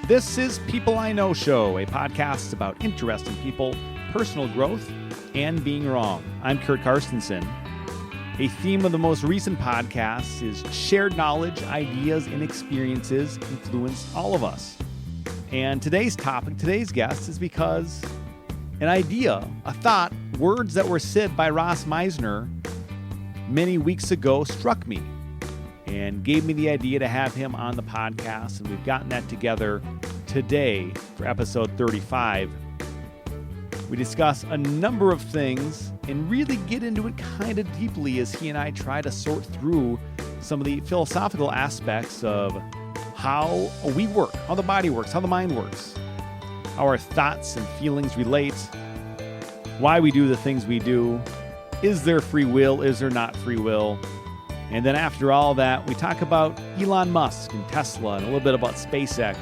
This is People I Know Show, a podcast about interesting people, personal growth, and being wrong. I'm Curt Carstensen. A theme of the most recent podcasts is shared knowledge, ideas, and experiences influence all of us. And today's topic, today's guest, is because an idea, a thought, words that were said by Ross Meisner many weeks ago struck me and gave me the idea to have him on the podcast, and we've gotten that together today for episode 35. We discuss a number of things and really get into it kind of deeply as he and I try to sort through some of the philosophical aspects of how we work, how the body works, how the mind works, how our thoughts and feelings relate, why we do the things we do, is there free will, is there not free will? And then after all that, we talk about Elon Musk and Tesla and a little bit about SpaceX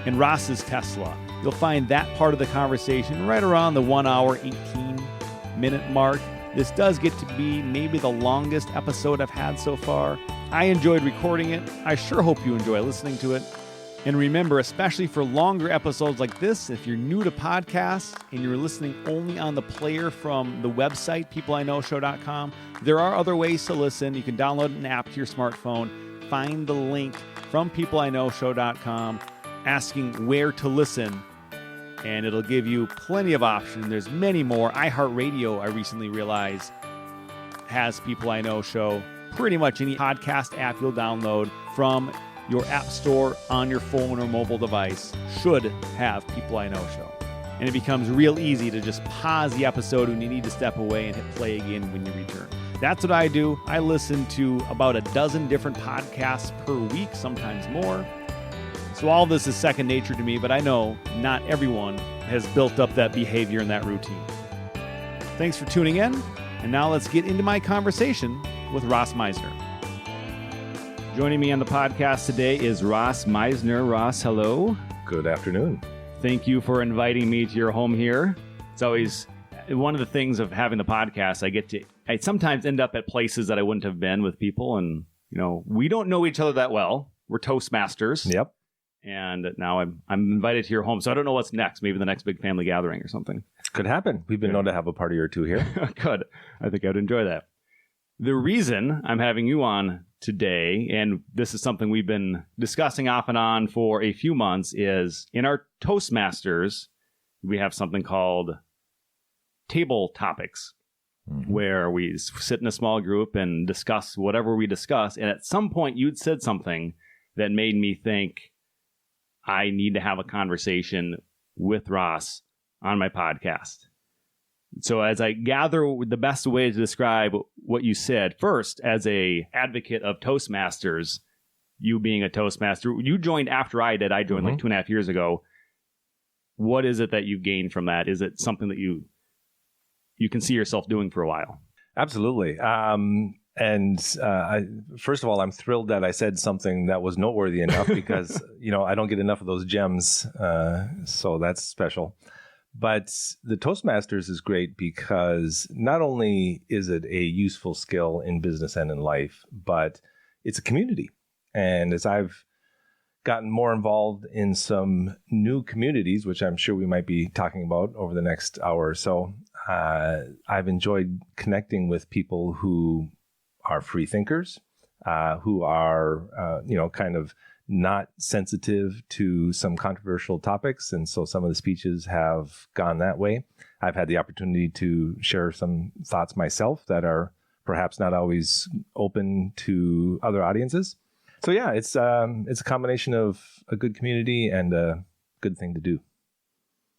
and Ross's Tesla. You'll find that part of the conversation right around the 1 hour, 18-minute mark. This does get to be maybe the longest episode I've had so far. I enjoyed recording it. I sure hope you enjoy listening to it. And remember, especially for longer episodes like this, if you're new to podcasts and you're listening only on the player from the website, peopleiknowshow.com, there are other ways to listen. You can download an app to your smartphone, find the link from peopleiknowshow.com, asking where to listen, and it'll give you plenty of options. There's many more. iHeartRadio, I recently realized, has People I Know Show. Pretty much any podcast app you'll download from your app store on your phone or mobile device should have People I Know Show. And it becomes real easy to just pause the episode when you need to step away and hit play again when you return. That's what I do. I listen to about a dozen different podcasts per week, sometimes more. So all this is second nature to me, but I know not everyone has built up that behavior and that routine. Thanks for tuning in, and now let's get into my conversation with Ross Meisner. Joining me on the podcast today is Ross Meisner. Ross, hello. Good afternoon. Thank you for inviting me to your home here. It's always one of the things of having the podcast. I sometimes end up at places that I wouldn't have been with people, and we don't know each other that well. We're Toastmasters. Yep. And now I'm invited to your home, so I don't know what's next. Maybe the next big family gathering or something. Could happen. We've been known to have a party or two here. Good. I think I'd enjoy that. The reason I'm having you on today, and this is something we've been discussing off and on for a few months, is in our Toastmasters, we have something called table topics, where we sit in a small group and discuss whatever we discuss. And at some point, you'd said something that made me think I need to have a conversation with Ross on my podcast. So as I gather the best way to describe what you said, first, as a advocate of Toastmasters, you being a Toastmaster, you joined after I did. I joined like 2.5 years ago. What is it that you've gained from that? Is it something that you can see yourself doing for a while? Absolutely. First of all, I'm thrilled that I said something that was noteworthy enough because, I don't get enough of those gems. So that's special. But the Toastmasters is great because not only is it a useful skill in business and in life, but it's a community. And as I've gotten more involved in some new communities, which I'm sure we might be talking about over the next hour or so, I've enjoyed connecting with people who are free thinkers, who are, kind of not sensitive to some controversial topics. And so some of the speeches have gone that way. I've had the opportunity to share some thoughts myself that are perhaps not always open to other audiences. So yeah, it's a combination of a good community and a good thing to do.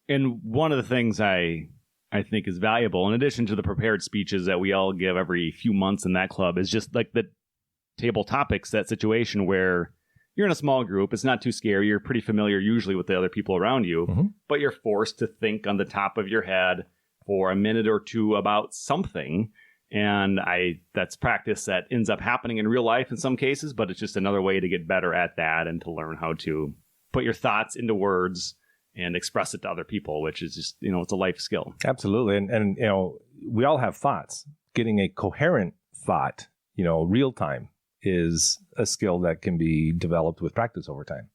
And one of the things I think is valuable, in addition to the prepared speeches that we all give every few months in that club, is just like the table topics, that situation where you're in a small group. It's not too scary. You're pretty familiar usually with the other people around you, but you're forced to think on the top of your head for a minute or two about something. And that's practice that ends up happening in real life in some cases, but it's just another way to get better at that and to learn how to put your thoughts into words and express it to other people, which is just, it's a life skill. Absolutely. And we all have thoughts. Getting a coherent thought, real time, is a skill that can be developed with practice over time.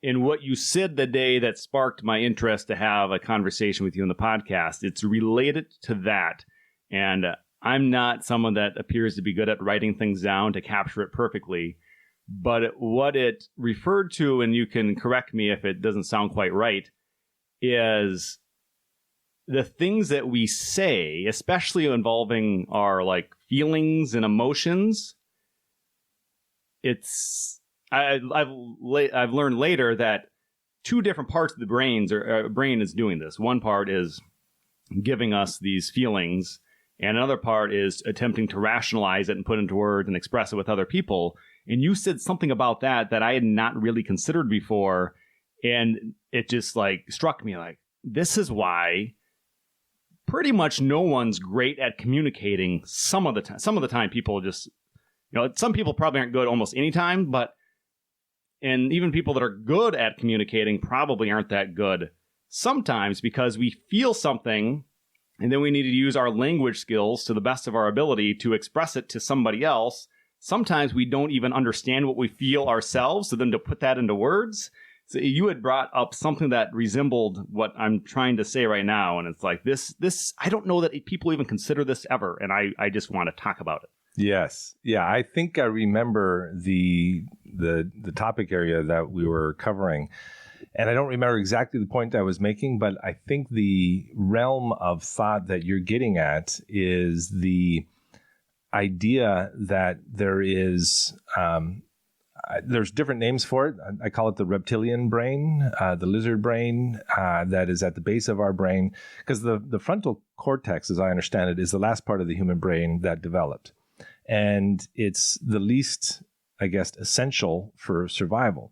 in what you said the day that sparked my interest to have a conversation with you in the podcast. It's related to that. And I'm not someone that appears to be good at writing things down to capture it perfectly. But what it referred to, and you can correct me if it doesn't sound quite right, is the things that we say, especially involving our like feelings and emotions. I've learned later that two different parts of the brain is doing this. One part is giving us these feelings, and another part is attempting to rationalize it and put into words and express it with other people. And you said something about that I had not really considered before, and it just like struck me like, this is why pretty much no one's great at communicating some of the time. Some of the time people just, some people probably aren't good almost any time, and even people that are good at communicating probably aren't that good sometimes, because we feel something and then we need to use our language skills to the best of our ability to express it to somebody else. Sometimes we don't even understand what we feel ourselves, so then to put that into words. So you had brought up something that resembled what I'm trying to say right now, and it's like this. I don't know that people even consider this ever, and I just want to talk about it. Yes, yeah, I think I remember the topic area that we were covering, and I don't remember exactly the point I was making, but I think the realm of thought that you're getting at is the idea that there's different names for it. I call it the reptilian brain, the lizard brain that is at the base of our brain, because the frontal cortex, as I understand it, is the last part of the human brain that developed. And it's the least, I guess, essential for survival.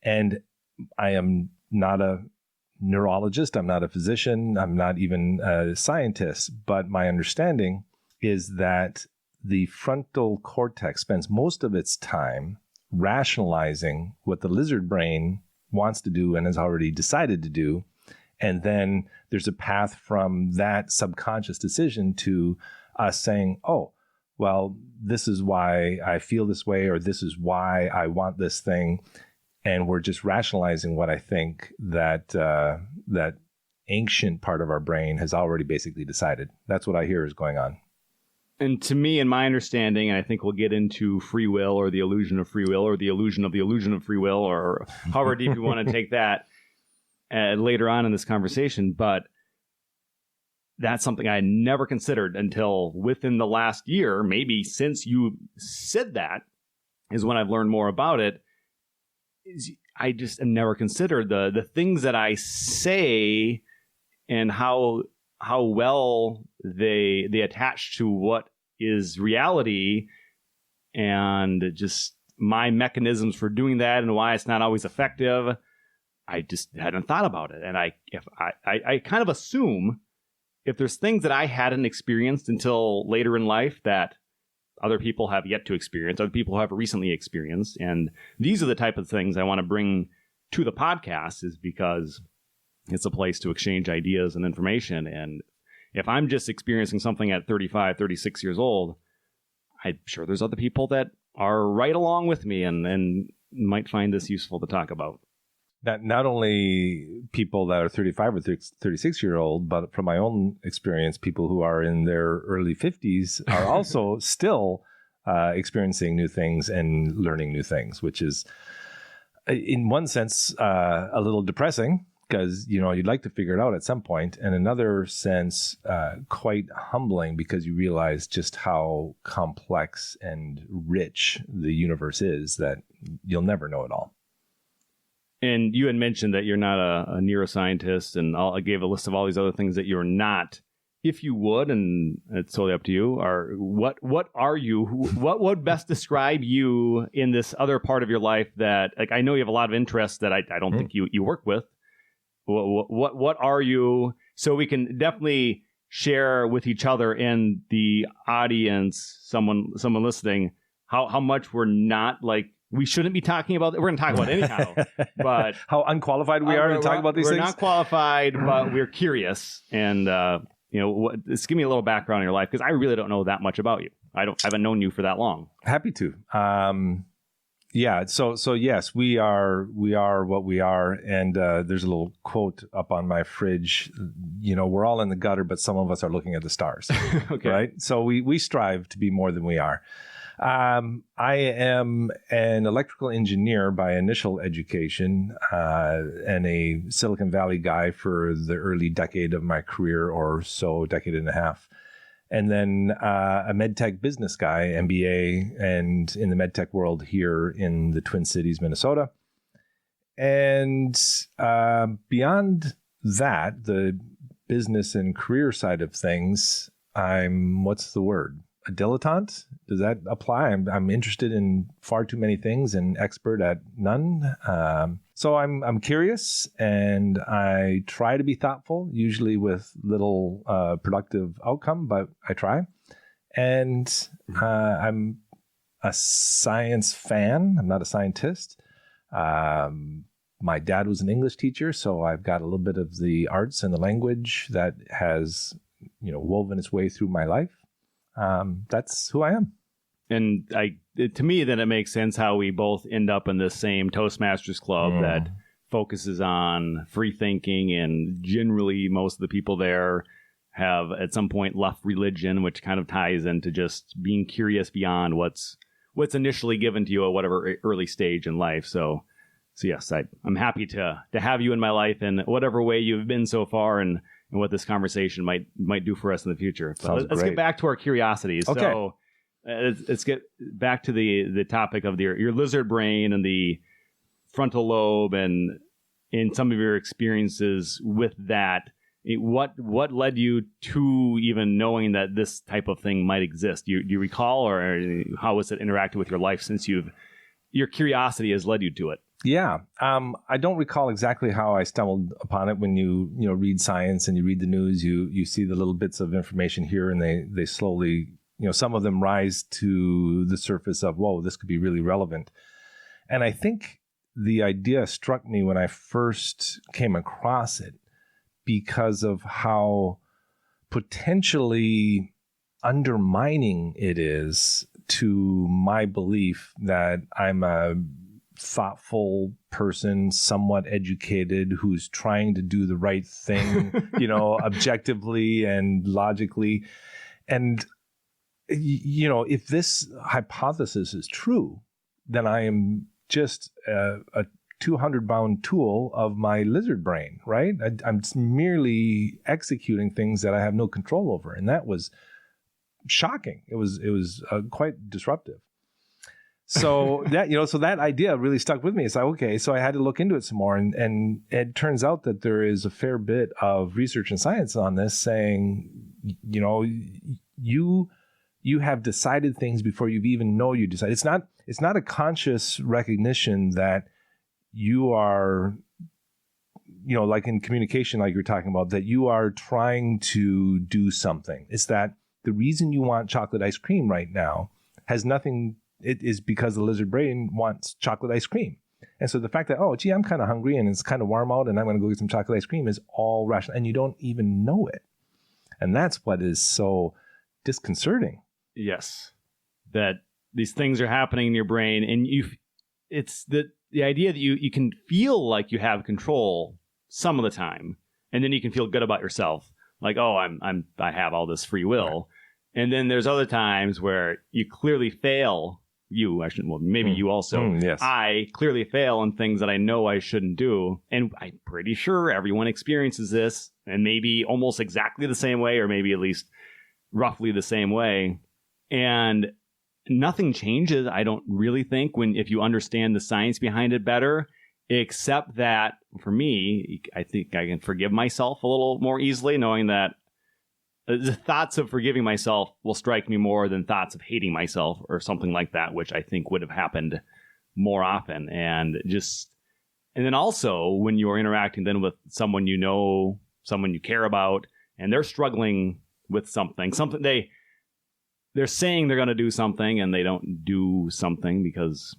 And I am not a neurologist. I'm not a physician. I'm not even a scientist. But my understanding is that the frontal cortex spends most of its time rationalizing what the lizard brain wants to do and has already decided to do. And then there's a path from that subconscious decision to us saying, oh, well, this is why I feel this way, or this is why I want this thing. And we're just rationalizing what I think that ancient part of our brain has already basically decided. That's what I hear is going on. And to me, in my understanding, and I think we'll get into free will or the illusion of free will or the illusion of free will, or however deep you want to take that later on in this conversation. But that's something I never considered until within the last year, maybe since you said that, is when I've learned more about it. I just have never considered the things that I say and how well they attach to what is reality, and just my mechanisms for doing that and why it's not always effective. I just hadn't thought about it. And I kind of assume if there's things that I hadn't experienced until later in life that other people have yet to experience, other people have recently experienced. And these are the type of things I want to bring to the podcast, is because it's a place to exchange ideas and information. And if I'm just experiencing something at 35, 36 years old, I'm sure there's other people that are right along with me and might find this useful to talk about. That not only people that are 35 or 36 year old, but from my own experience, people who are in their early 50s are also still experiencing new things and learning new things, which is in one sense a little depressing, because you'd like to figure it out at some point, and another sense quite humbling, because you realize just how complex and rich the universe is, that you'll never know it all. And you had mentioned that you're not a neuroscientist, and I gave a list of all these other things that you're not. If you would, and it's totally up to you, what are you? What would best describe you in this other part of your life that, like, I know you have a lot of interests that I don't think you work with. What are you? So we can definitely share with each other and the audience, someone listening, how much we're not like. We shouldn't be talking about it. We're going to talk about it anyhow. But how unqualified we are to talk about these things? We're not qualified, but we're curious. And, just give me a little background in your life, because I really don't know that much about you. I haven't known you for that long. Happy to. Yeah. So yes, we are what we are. And there's a little quote up on my fridge. We're all in the gutter, but some of us are looking at the stars. Okay. Right. So we strive to be more than we are. I am an electrical engineer by initial education, and a Silicon Valley guy for the early decade of my career, or so, decade and a half. And then a medtech business guy, MBA, and in the medtech world here in the Twin Cities, Minnesota. And beyond that, the business and career side of things, I'm, what's the word? A dilettante? Does that apply? I'm interested in far too many things and expert at none. So I'm curious, and I try to be thoughtful, usually with little productive outcome, but I try. And I'm a science fan. I'm not a scientist. My dad was an English teacher, so I've got a little bit of the arts and the language that has, woven its way through my life. That's who I am. And to me, then it makes sense how we both end up in this same Toastmasters Club that focuses on free thinking, and generally most of the people there have at some point left religion, which kind of ties into just being curious beyond what's initially given to you at whatever early stage in life. So yes, I'm happy to have you in my life in whatever way you've been so far, and what this conversation might do for us in the future. But let's get back to our curiosities. Okay. So let's get back to the topic of your lizard brain and the frontal lobe, and in some of your experiences with that. What led you to even knowing that this type of thing might exist? Do you recall, or how has it interacted with your life since your curiosity has led you to it? Yeah. I don't recall exactly how I stumbled upon it. When you read science and you read the news, you see the little bits of information here, and they slowly, some of them rise to the surface of, whoa, this could be really relevant. And I think the idea struck me when I first came across it because of how potentially undermining it is to my belief that I'm a thoughtful person, somewhat educated, who's trying to do the right thing, objectively and logically. And, if this hypothesis is true, then I am just a 200-pound tool of my lizard brain, right? I'm merely executing things that I have no control over. And that was shocking. It was quite disruptive. So that idea really stuck with me. It's like, okay, so I had to look into it some more, and it turns out that there is a fair bit of research and science on this saying, you have decided things before you even know you decided. It's not a conscious recognition that you are, like in communication, like you're talking about, that you are trying to do something. It's that the reason you want chocolate ice cream right now has nothing. It is because the lizard brain wants chocolate ice cream. And so the fact that, oh, gee, I'm kind of hungry and it's kind of warm out and I'm going to go get some chocolate ice cream is all rational. And you don't even know it. And that's what is so disconcerting. Yes. That these things are happening in your brain, and it's the idea that you can feel like you have control some of the time, and then you can feel good about yourself. Like, oh, I have all this free will. Right. And then there's other times where you clearly fail. Maybe you also. Yes. I clearly fail in things that I know I shouldn't do. And I'm pretty sure everyone experiences this, and maybe almost exactly the same way, or maybe at least roughly the same way. And nothing changes, I don't really think, if you understand the science behind it better, except that for me, I think I can forgive myself a little more easily, knowing that the thoughts of forgiving myself will strike me more than thoughts of hating myself or something like that, which I think would have happened more often. And then also when you're interacting then with someone someone you care about, and they're struggling with something they're saying they're going to do something and they don't do something because,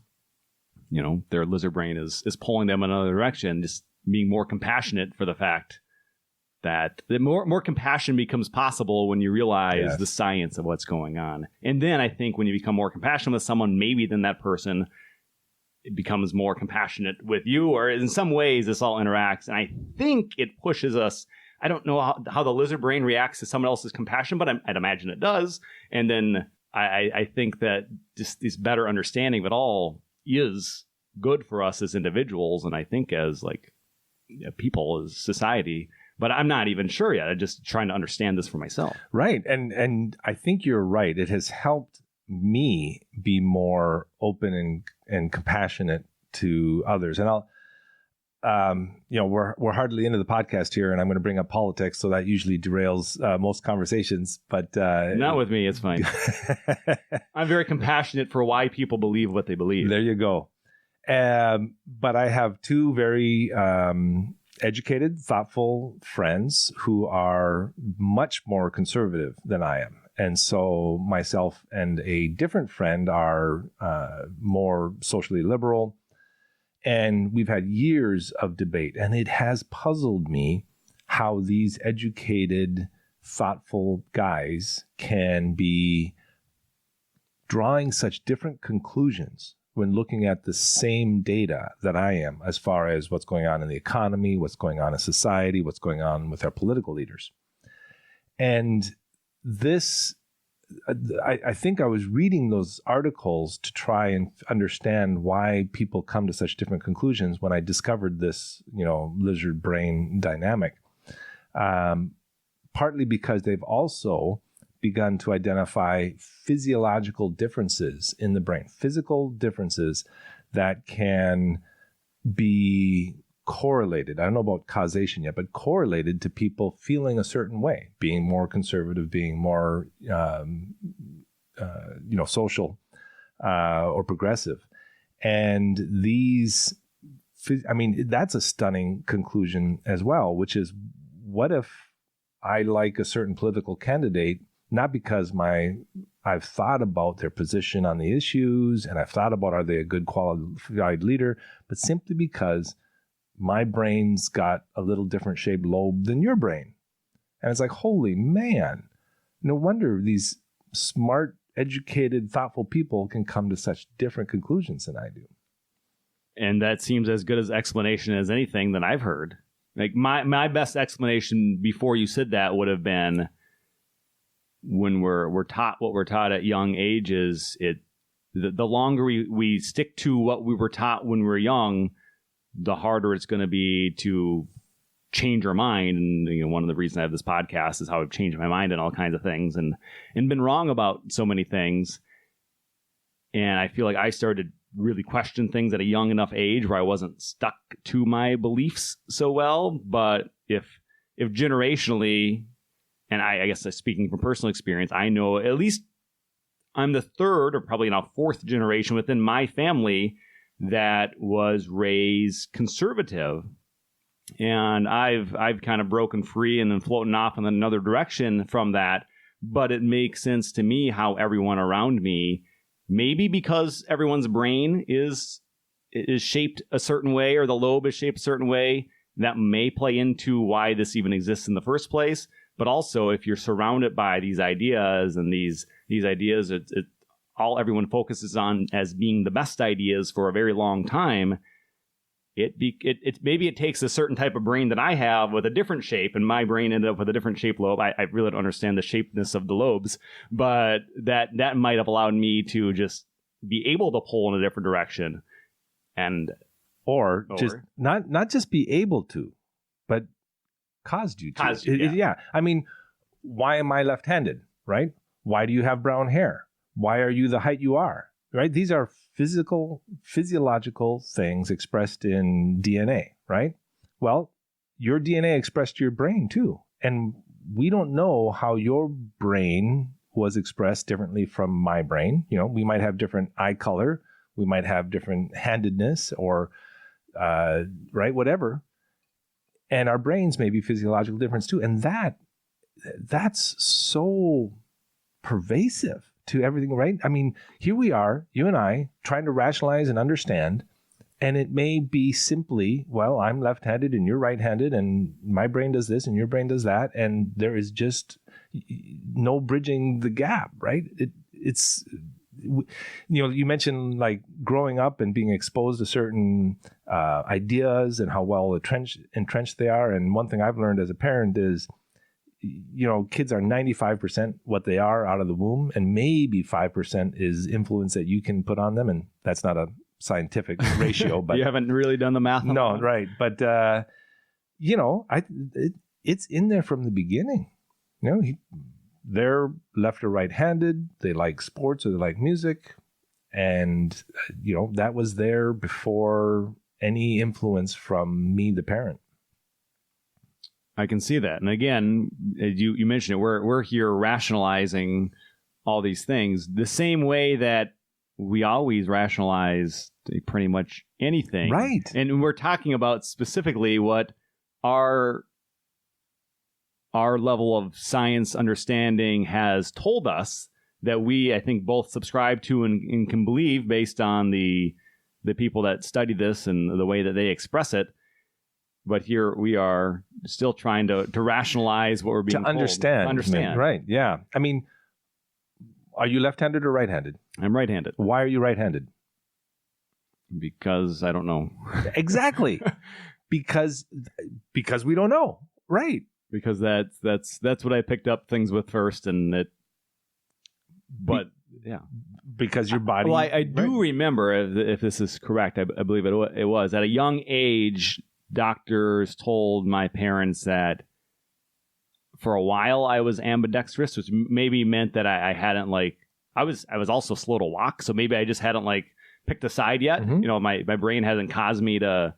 their lizard brain is pulling them in another direction, just being more compassionate for the fact that the more compassion becomes possible when you realize the science of what's going on. And then I think when you become more compassionate with someone, maybe then that person it becomes more compassionate with you, or in some ways this all interacts. And I think it pushes us. I don't know how the lizard brain reacts to someone else's compassion, but I'd imagine it does. And then I think that just this better understanding of it all is good for us as individuals, and I think as like people, as society. But I'm not even sure yet. I'm just trying to understand this for myself. Right. And I think you're right. It has helped me be more open and compassionate to others. And I'll, we're hardly into the podcast here, and I'm going to bring up politics, so that usually derails most conversations. But not with me. It's fine. I'm very compassionate for why people believe what they believe. There you go. But I have two very educated, thoughtful friends who are much more conservative than I am. And so myself and a different friend are more socially liberal. And we've had years of debate. And it has puzzled me how these educated, thoughtful guys can be drawing such different conclusions when looking at the same data that I am, as far as what's going on in the economy, what's going on in society, what's going on with our political leaders. And this, I think I was reading those articles to try and understand why people come to such different conclusions when I discovered this, lizard brain dynamic. Partly because they've also begun to identify physiological differences in the brain, physical differences that can be correlated. I don't know about causation yet, but correlated to people feeling a certain way, being more conservative, being more, social or progressive. And that's a stunning conclusion as well, which is, what if I like a certain political candidate, not because I've thought about their position on the issues and I've thought about, are they a good qualified leader, but simply because my brain's got a little different shaped lobe than your brain. And it's like, holy man, no wonder these smart, educated, thoughtful people can come to such different conclusions than I do. And that seems as good as explanation as anything that I've heard. Like my best explanation before you said that would have been, when we're taught what we're taught at young ages, the longer we stick to what we were taught when we were young, the harder it's going to be to change our mind. And one of the reasons I have this podcast is how I've changed my mind on all kinds of things and been wrong about so many things. And I feel like I started really question things at a young enough age where I wasn't stuck to my beliefs so well. But if generationally, and I guess speaking from personal experience, I know at least I'm the third or probably now fourth generation within my family that was raised conservative. And I've kind of broken free and then floating off in another direction from that. But it makes sense to me how everyone around me, maybe because everyone's brain is shaped a certain way, or the lobe is shaped a certain way, that may play into why this even exists in the first place. But also, if you're surrounded by these ideas, and these ideas, all everyone focuses on as being the best ideas for a very long time, maybe it takes a certain type of brain that I have with a different shape, and my brain ended up with a different shape lobe. I really don't understand the shapeness of the lobes, but that might have allowed me to just be able to pull in a different direction, or just not just be able to, but caused you to. Yeah. I mean, why am I left-handed, right? Why do you have brown hair? Why are you the height you are, right? These are physiological things expressed in DNA, right? Well, your DNA expressed to your brain too. And we don't know how your brain was expressed differently from my brain. We might have different eye color. We might have different handedness or, right, whatever. And our brains may be physiological difference too. And that's so pervasive to everything, right? I mean, here we are, you and I, trying to rationalize and understand. And it may be simply, well, I'm left-handed and you're right-handed, and my brain does this and your brain does that. And there is just no bridging the gap, right? you mentioned like growing up and being exposed to certain ideas and how well entrenched they are. And one thing I've learned as a parent is, kids are 95% what they are out of the womb, and maybe 5% is influence that you can put on them. And that's not a scientific ratio, but you haven't really done the math on no, that. right. But, it's in there from the beginning. They're left or right-handed. They like sports or they like music. And, that was there before any influence from me, the parent. I can see that. And again, you mentioned it, we're here rationalizing all these things the same way that we always rationalize pretty much anything. Right. And we're talking about specifically what our level of science understanding has told us that we, I think, both subscribe to and can believe based on the people that study this and the way that they express it. But here we are still trying to rationalize what we're being told. Understand. Right. Yeah. I mean, are you left-handed or right-handed? I'm right-handed. Why are you right-handed? Because I don't know. Exactly. because we don't know. Right. Because that's what I picked up things with first, yeah. Because your body. Well, I do remember, if this is correct, I believe it was at a young age. Doctors told my parents that for a while I was ambidextrous, which maybe meant that I hadn't I was also slow to walk, so maybe I just hadn't picked a side yet. Mm-hmm. My brain hasn't caused me to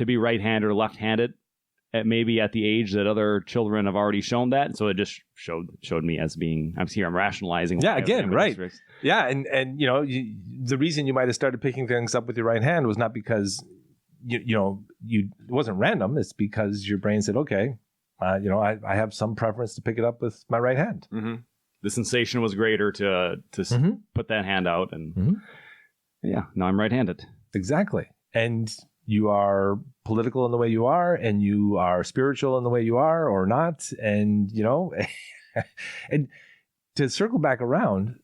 be right-handed or left-handed at the age that other children have already shown that. So it just showed me as being, I'm rationalizing. Yeah, again, right. Yeah, and the reason you might have started picking things up with your right hand was not because it wasn't random. It's because your brain said, okay, I have some preference to pick it up with my right hand. Mm-hmm. The sensation was greater to mm-hmm. put that hand out. And mm-hmm. yeah, now I'm right-handed. Exactly. And you are political in the way you are, and you are spiritual in the way you are or not. And, and to circle back around,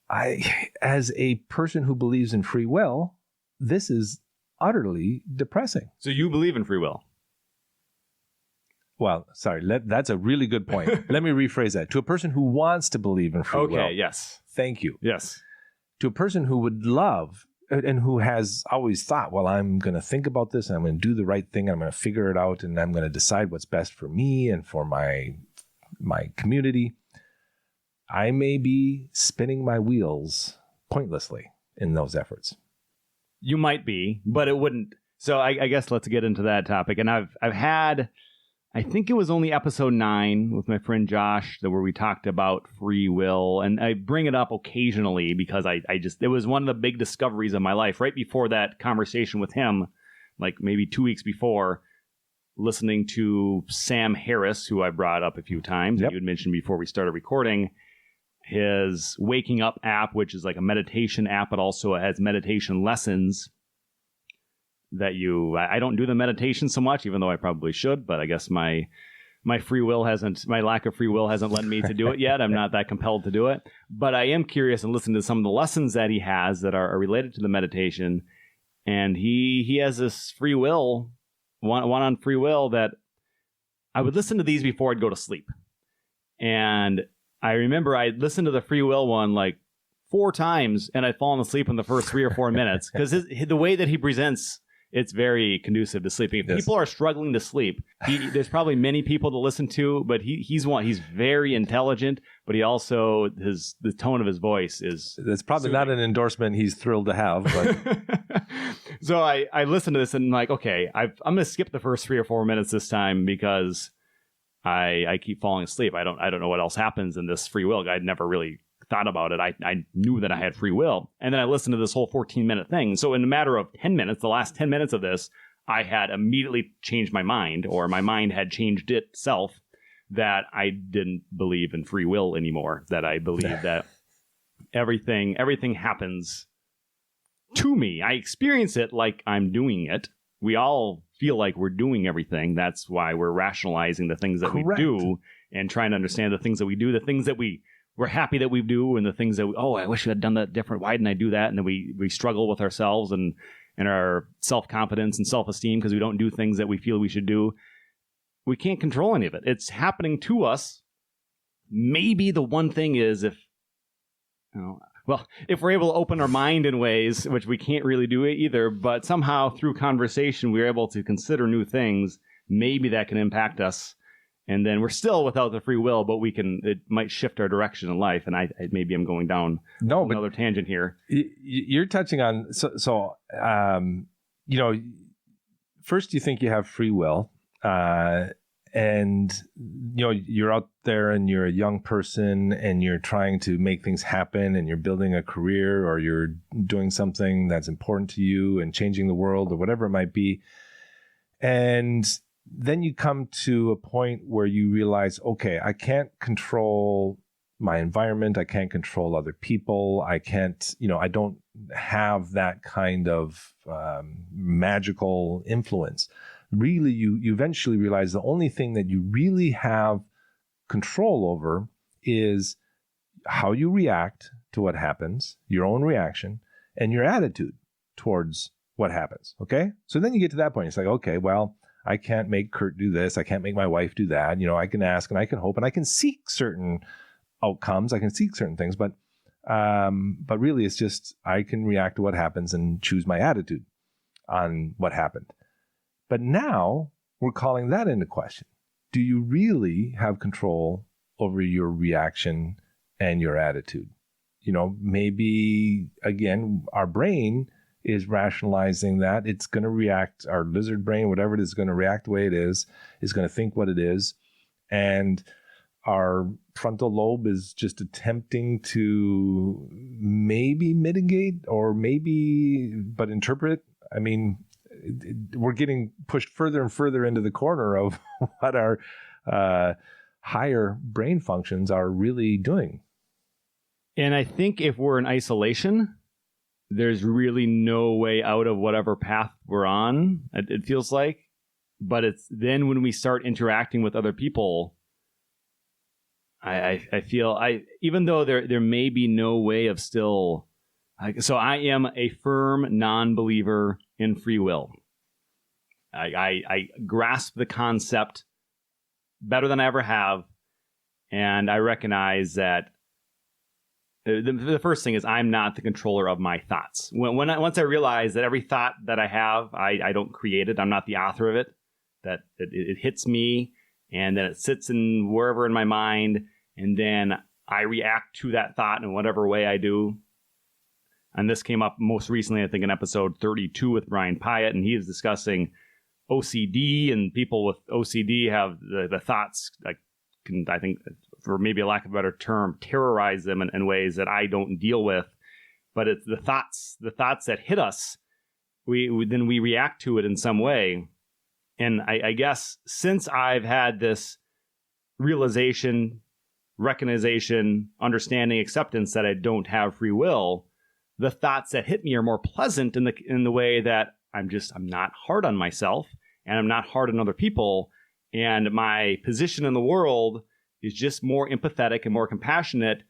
as a person who believes in free will, this is utterly depressing. So you believe in free will? Well, sorry, that's a really good point. Let me rephrase that. To a person who wants to believe in free will. Okay, yes. Thank you. Yes. To a person who would love and who has always thought, well, I'm going to think about this and I'm going to do the right thing. I'm going to figure it out and I'm going to decide what's best for me and for my community. I may be spinning my wheels pointlessly in those efforts. You might be, but it wouldn't. So I guess let's get into that topic. And I've had, I think it was only episode 9 with my friend Josh where we talked about free will. And I bring it up occasionally because it was one of the big discoveries of my life. Right before that conversation with him, maybe 2 weeks before, listening to Sam Harris, who I brought up a few times. Yep. You had mentioned before we started recording. His Waking Up app, which is like a meditation app, but also has meditation lessons that I don't do the meditation so much, even though I probably should, but I guess my lack of free will hasn't led me to do it yet. I'm not that compelled to do it, but I am curious and listen to some of the lessons that he has that are related to the meditation. And he has this free will, one on free will, that I would listen to these before I'd go to sleep. And I remember I listened to the free will one 4 times, and I'd fallen asleep in the first 3 or 4 minutes because the way that he presents, it's very conducive to sleeping. If people are struggling to sleep, there's probably many people to listen to, but he's very intelligent, but he also, the tone of his voice is That's probably soothing. Not an endorsement he's thrilled to have. But So I listened to this and okay, I'm going to skip the first 3 or 4 minutes this time because I keep falling asleep. I don't know what else happens in this free will. I'd never really thought about it. I knew that I had free will. And then I listened to this whole 14-minute thing. So in a matter of 10 minutes, the last 10 minutes of this, I had immediately changed my mind, or my mind had changed itself, that I didn't believe in free will anymore, that I believe that everything happens to me. I experience it like I'm doing it. We all feel like we're doing everything. That's why we're rationalizing the things that Correct. we do and trying to understand the things that we do, the things that we we're happy that we do, and the things that I wish we had done that different. Why didn't I do that? And then we struggle with ourselves and our self-confidence and self-esteem because we don't do things that we feel we should do. We can't control any of it. It's happening to us. Maybe the one thing is if we're able to open our mind in ways, which we can't really do either, but somehow through conversation, we're able to consider new things, maybe that can impact us. And then we're still without the free will, but it might shift our direction in life. And maybe I'm going down another tangent here. You're touching on, first you think you have free will, and you're out there and you're a young person and you're trying to make things happen and you're building a career or you're doing something that's important to you and changing the world or whatever it might be. And then you come to a point where you realize, okay, I can't control my environment. I can't control other people. I can't, I don't have that kind of magical influence. Really, you eventually realize the only thing that you really have control over is how you react to what happens, your own reaction, and your attitude towards what happens. Okay? So then you get to that point. It's like, okay, well, I can't make Curt do this. I can't make my wife do that. I can ask and I can hope and I can seek certain outcomes. I can seek certain things, but really it's just I can react to what happens and choose my attitude on what happened. But now we're calling that into question. Do you really have control over your reaction and your attitude? Maybe again, our brain is rationalizing that it's going to react, our lizard brain, whatever it is going to react the way it is going to think what it is. And our frontal lobe is just attempting to maybe mitigate or but interpret. I mean, we're getting pushed further and further into the corner of what our higher brain functions are really doing. And I think if we're in isolation, there's really no way out of whatever path we're on, it feels like. But it's then when we start interacting with other people, I feel even though there may be no way of still. So I am a firm non-believer in free will. I grasp the concept better than I ever have, and I recognize that the first thing is I'm not the controller of my thoughts. Once I realize that every thought that I have, I don't create it. I'm not the author of it. That it hits me, and then it sits in wherever in my mind, and then I react to that thought in whatever way I do. And this came up most recently, I think, in episode 32 with Brian Pyatt, and he was discussing OCD, and people with OCD have the thoughts, I think, for maybe a lack of a better term, terrorize them in ways that I don't deal with. But it's the thoughts that hit us, we react to it in some way. And I guess since I've had this realization, recognition, understanding, acceptance that I don't have free will, the thoughts that hit me are more pleasant in the way that I'm not hard on myself and I'm not hard on other people. And my position in the world is just more empathetic and more compassionate.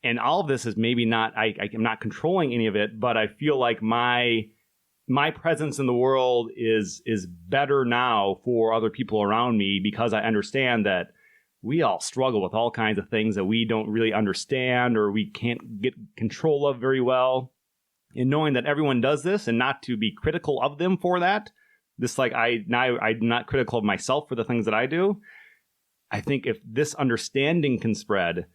And all of this is maybe not, I'm not controlling any of it, but I feel like my presence in the world is better now for other people around me because I understand that we all struggle with all kinds of things that we don't really understand or we can't get control of very well. And knowing that everyone does this and not to be critical of them for that, I'm not critical of myself for the things that I do. I think if this understanding can spread,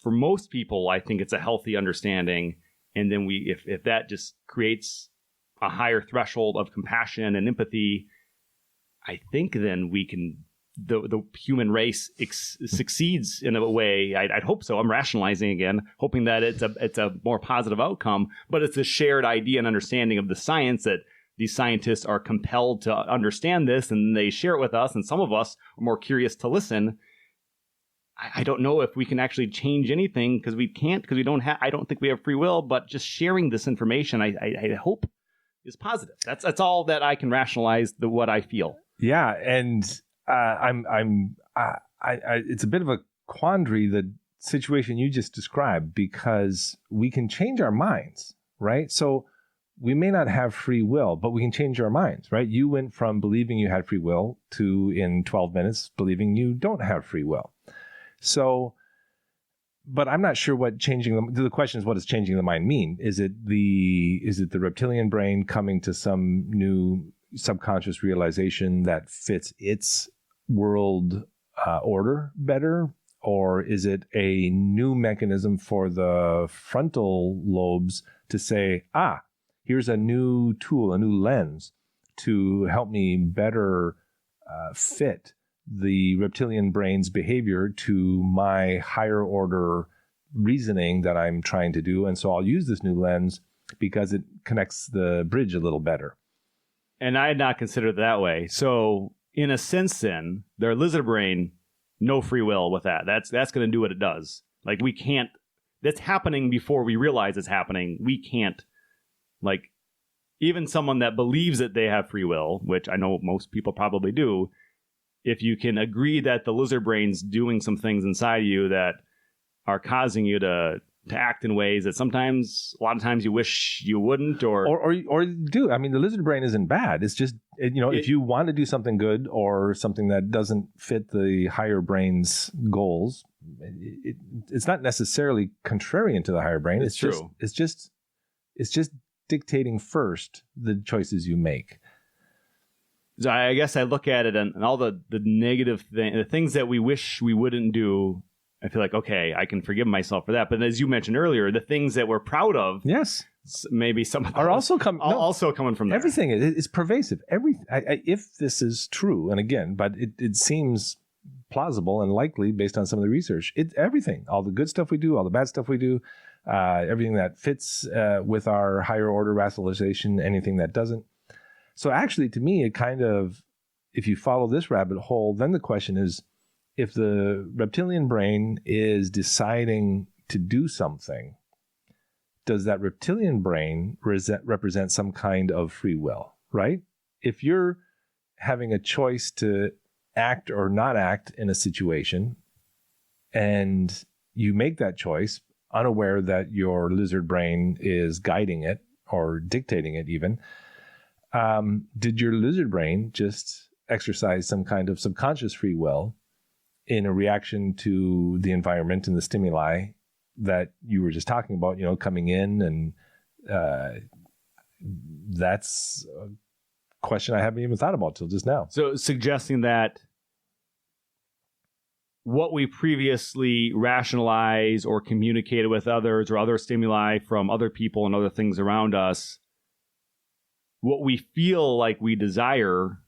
for most people, I think it's a healthy understanding. And then if that just creates a higher threshold of compassion and empathy, I think then we can, the human race succeeds in a way. I'd hope so. I'm rationalizing again, hoping that it's a more positive outcome, but it's a shared idea and understanding of the science that these scientists are compelled to understand this and they share it with us. And some of us are more curious to listen. I don't know if we can actually change anything because we can't, because I don't think we have free will, but just sharing this information, I hope is positive. That's all that I can rationalize what I feel. Yeah. And it's a bit of a quandary, the situation you just described, because we can change our minds, right? So we may not have free will, but we can change our minds, right? You went from believing you had free will to, in 12 minutes, believing you don't have free will. So, but I'm not sure what the question is, what does changing the mind mean? Is it the reptilian brain coming to some new subconscious realization that fits its world order better? Or is it a new mechanism for the frontal lobes to say, here's a new tool, a new lens to help me better fit the reptilian brain's behavior to my higher order reasoning that I'm trying to do. And so I'll use this new lens because it connects the bridge a little better. And I had not considered it that way. So in a sense, then, their lizard brain, no free will with that. That's going to do what it does. Like, we can't, that's happening before we realize it's happening. We can't, like, even someone that believes that they have free will, which I know most people probably do, if you can agree that the lizard brain's doing some things inside of you that are causing you to act in ways that sometimes, a lot of times, you wish you wouldn't, or do. I mean, the lizard brain isn't bad. It's just, if you want to do something good or something that doesn't fit the higher brain's goals, it's not necessarily contrarian to the higher brain. It's true. It's just dictating first the choices you make. So I guess I look at it and all the negative the things that we wish we wouldn't do. I feel like, okay, I can forgive myself for that. But as you mentioned earlier, the things that we're proud of, yes, maybe some are also coming from there. Everything is pervasive. If this is true, and again, but it seems plausible and likely based on some of the research. It's everything, all the good stuff we do, all the bad stuff we do, everything that fits with our higher order rationalization, anything that doesn't. So actually, to me, it kind of, if you follow this rabbit hole, then the question is, if the reptilian brain is deciding to do something, does that reptilian brain represent some kind of free will, right? If you're having a choice to act or not act in a situation, and you make that choice unaware that your lizard brain is guiding it or dictating it even, did your lizard brain just exercise some kind of subconscious free will in a reaction to the environment and the stimuli that you were just talking about, coming in? And that's a question I haven't even thought about till just now. So suggesting that what we previously rationalized or communicated with others or other stimuli from other people and other things around us, what we feel like we desire,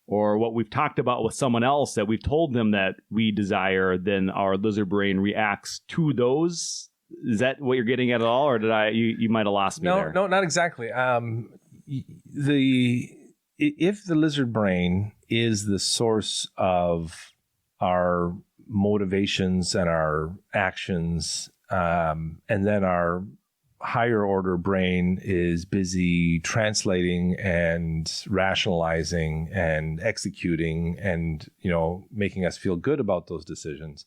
or what we've talked about with someone else that we've told them that we desire, then our lizard brain reacts to those. Is that what you're getting at all? Or you might have lost me there? No, not exactly. If the lizard brain is the source of our motivations and our actions, and then our higher order brain is busy translating and rationalizing and executing and, making us feel good about those decisions,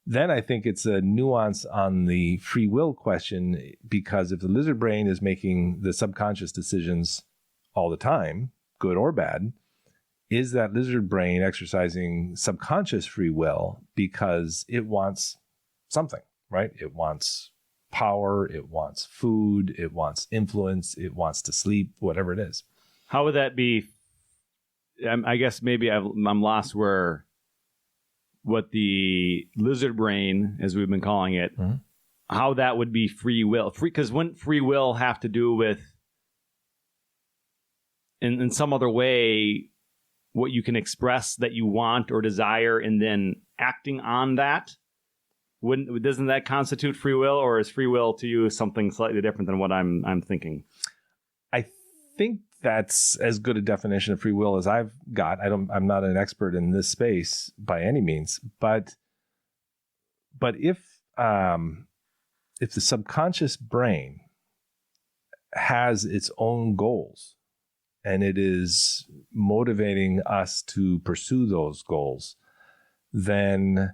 then I think it's a nuance on the free will question, because if the lizard brain is making the subconscious decisions all the time, good or bad, is that lizard brain exercising subconscious free will because it wants something, right? It wants power, it wants food, it wants influence, it wants to sleep, whatever it is. How would that be? I guess maybe I'm lost where what the lizard brain, as we've been calling it, how that would be free will. Because wouldn't free will have to do with, in some other way, what you can express that you want or desire and then acting on that? Doesn't that constitute free will, or is free will to you something slightly different than what I'm thinking? I think that's as good a definition of free will as I've got. I'm not an expert in this space by any means, but if the subconscious brain has its own goals and it is motivating us to pursue those goals, then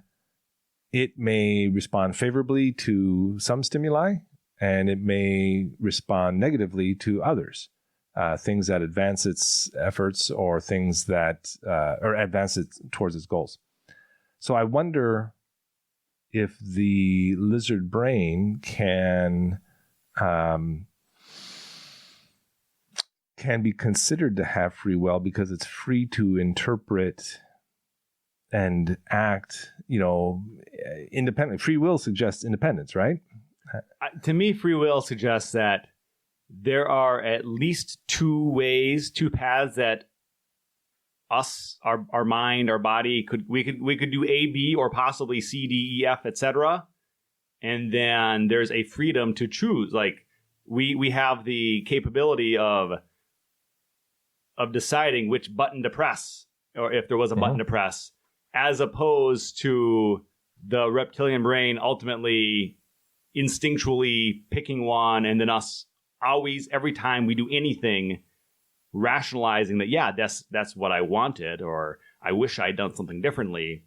it may respond favorably to some stimuli, and it may respond negatively to others. Things that advance its efforts or things that or advance it towards its goals. So I wonder if the lizard brain can be considered to have free will because it's free to interpret and act, independently. Free will suggests independence, right? To me, free will suggests that there are at least two paths that us, our mind, our body we could do A, B, or possibly C, D, E, F, etc. And then there's a freedom to choose. Like we have the capability of deciding which button to press, or if there was a button to press, as opposed to the reptilian brain ultimately instinctually picking one, and then us always, every time we do anything, rationalizing that, yeah, that's what I wanted, or I wish I'd done something differently.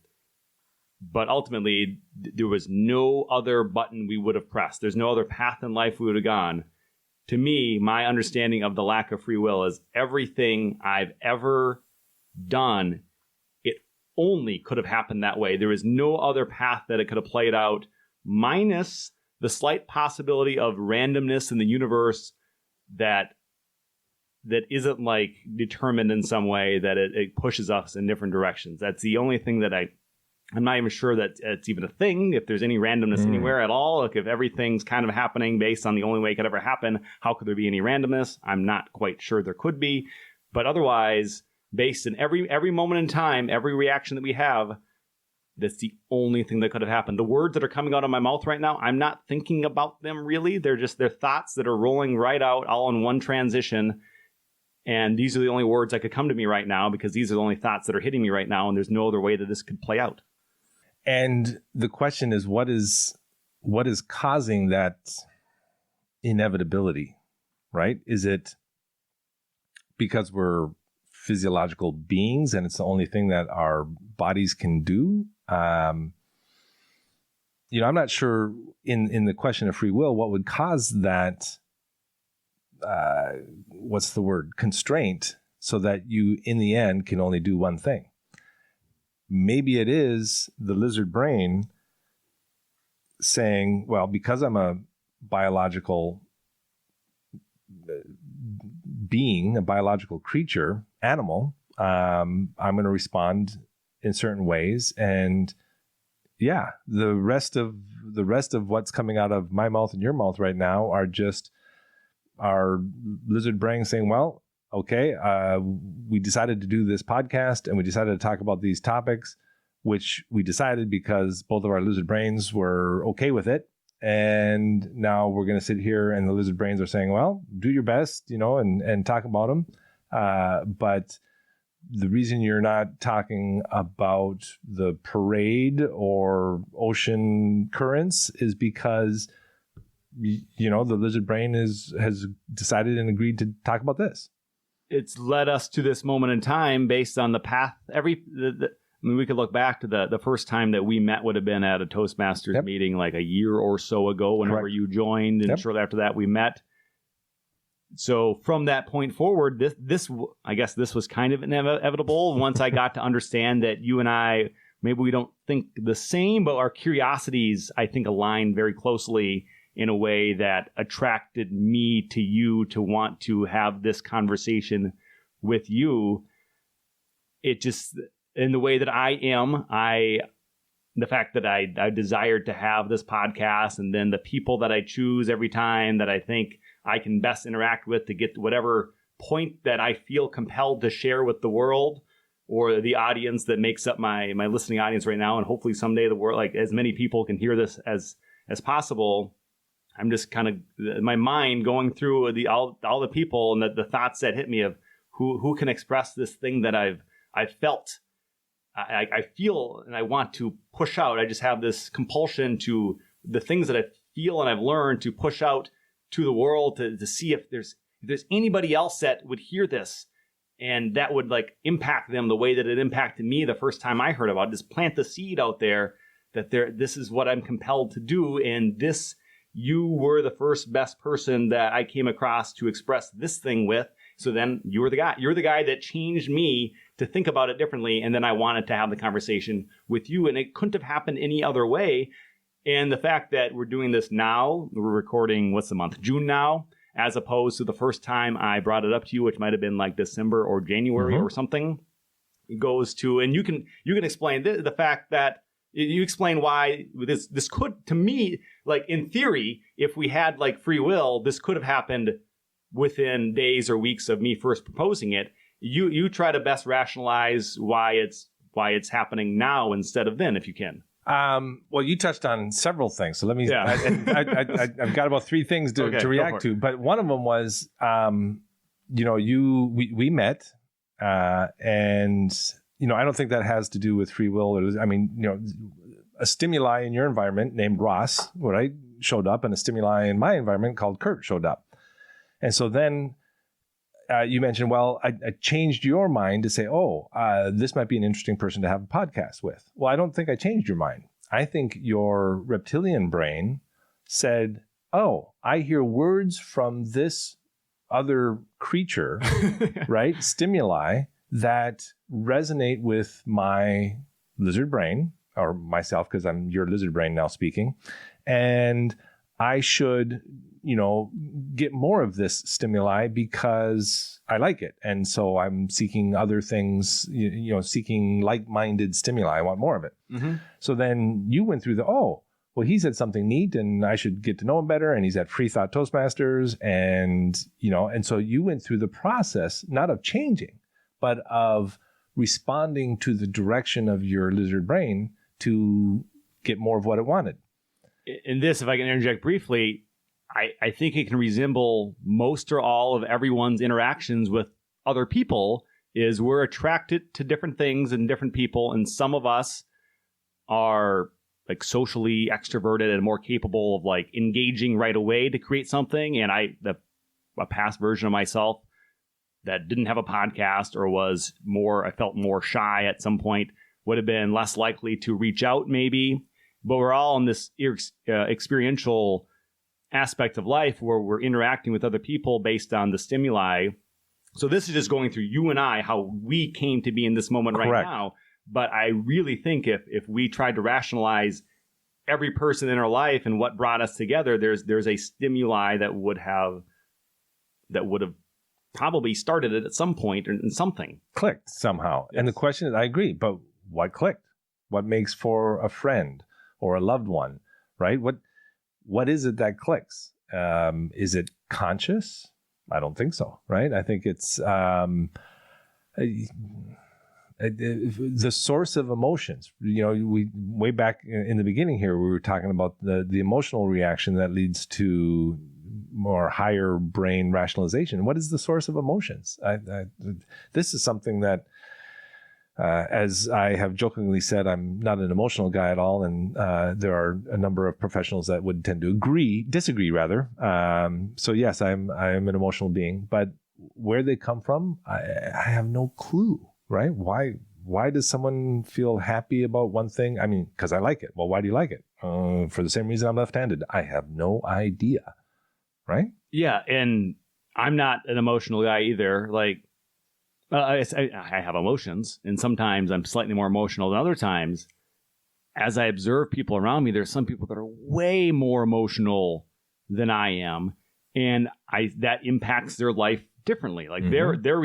But ultimately, there was no other button we would have pressed. There's no other path in life we would have gone. To me, my understanding of the lack of free will is everything I've ever done, it only could have happened that way. There is no other path that it could have played out, minus the slight possibility of randomness in the universe that isn't like determined in some way, that it pushes us in different directions. That's the only thing that I'm not even sure that it's even a thing, if there's any randomness anywhere at all. Like if everything's kind of happening based on the only way it could ever happen, how could there be any randomness? I'm not quite sure there could be. But otherwise, based in every moment in time, every reaction that we have, that's the only thing that could have happened. The words that are coming out of my mouth right now, I'm not thinking about them really. They're thoughts that are rolling right out all in one transition. And these are the only words that could come to me right now because these are the only thoughts that are hitting me right now. And there's no other way that this could play out. And the question is, what is causing that inevitability, right? Is it because we're physiological beings and it's the only thing that our bodies can do? I'm not sure in the question of free will, what would cause that, constraint, so that you, in the end, can only do one thing. Maybe it is the lizard brain saying, well, because I'm a biological being, a biological creature, animal, I'm going to respond in certain ways. And yeah, the rest of what's coming out of my mouth and your mouth right now are just our lizard brain saying, well, okay, we decided to do this podcast and we decided to talk about these topics, which we decided because both of our lizard brains were okay with it. And now we're going to sit here and the lizard brains are saying, well, do your best, and talk about them. But the reason you're not talking about the parade or ocean currents is because the lizard brain has decided and agreed to talk about this. It's led us to this moment in time based on the path. We could look back to the first time that we met would have been at a Toastmasters meeting like a year or so ago, whenever Correct. you joined, and shortly after that we met. So from that point forward, I guess this was kind of inevitable once I got to understand that you and I, maybe we don't think the same, but our curiosities, I think, align very closely in a way that attracted me to you to want to have this conversation with you. It just, in the way that I am, the fact that I desired to have this podcast, and then the people that I choose every time that I think I can best interact with to get to whatever point that I feel compelled to share with the world, or the audience that makes up my listening audience right now. And hopefully someday the world, like as many people can hear this as possible. I'm just kind of, my mind going through all the people and the thoughts that hit me of who can express this thing that I've felt. I feel and I want to push out. I just have this compulsion to the things that I feel and I've learned to push out to the world to see if there's anybody else that would hear this and that would like impact them the way that it impacted me the first time I heard about it. Just plant the seed out there that this is what I'm compelled to do, and you were the first best person that I came across to express this thing with. So then you're the guy that changed me to think about it differently. And then I wanted to have the conversation with you, and it couldn't have happened any other way. And the fact that we're doing this now, we're recording, what's the month? June now, as opposed to the first time I brought it up to you, which might have been like December or January or something. It goes to, and you can explain the fact that you explain why this could, to me, like in theory, if we had like free will, this could have happened within days or weeks of me first proposing it. You try to best rationalize why it's happening now instead of then, if you can. Well, you touched on several things, so let me. Yeah. I've got about three things to react to, but one of them was, we met, and I don't think that has to do with free will. A stimuli in your environment named Ross, right, showed up, and a stimuli in my environment called Curt showed up. And so then you mentioned, well, I changed your mind to say, this might be an interesting person to have a podcast with. Well, I don't think I changed your mind. I think your reptilian brain said, I hear words from this other creature, right? Stimuli that resonate with my lizard brain, or myself, because I'm your lizard brain now speaking. And I should get more of this stimuli because I like it. And so I'm seeking other things, seeking like-minded stimuli. I want more of it. Mm-hmm. So then you went through he said something neat and I should get to know him better. And he's at Freethought Toastmasters. And so you went through the process, not of changing, but of responding to the direction of your lizard brain to get more of what it wanted. In this, if I can interject briefly, I think it can resemble most or all of everyone's interactions with other people is we're attracted to different things and different people. And some of us are like socially extroverted and more capable of like engaging right away to create something. And a past version of myself that didn't have a podcast or I felt more shy at some point would have been less likely to reach out maybe. But we're all in this experiential aspect of life where we're interacting with other people based on the stimuli. So this is just going through you and I, how we came to be in this moment right now. But I really think if we tried to rationalize every person in our life and what brought us together, there's a stimuli that would have probably started it at some point and something clicked somehow. Yes. And the question is, I agree, but what clicked? What makes for a friend or a loved one, right? What is it that clicks? Is it conscious? I don't think so, right? I think it's the source of emotions. We way back in the beginning here, we were talking about the emotional reaction that leads to more higher brain rationalization. What is the source of emotions? This is something that, as I have jokingly said, I'm not an emotional guy at all, and there are a number of professionals that would tend to disagree rather. So yes, I'm an emotional being, but where they come from, I have no clue. Right? Why does someone feel happy about one thing? I mean, because I like it. Well, why do you like it? For the same reason I'm left-handed. I have no idea. Right? Yeah, and I'm not an emotional guy either. Like, I have emotions, and sometimes I'm slightly more emotional than other times. As I observe people around me, there's some people that are way more emotional than I am, and that impacts their life differently. Like they're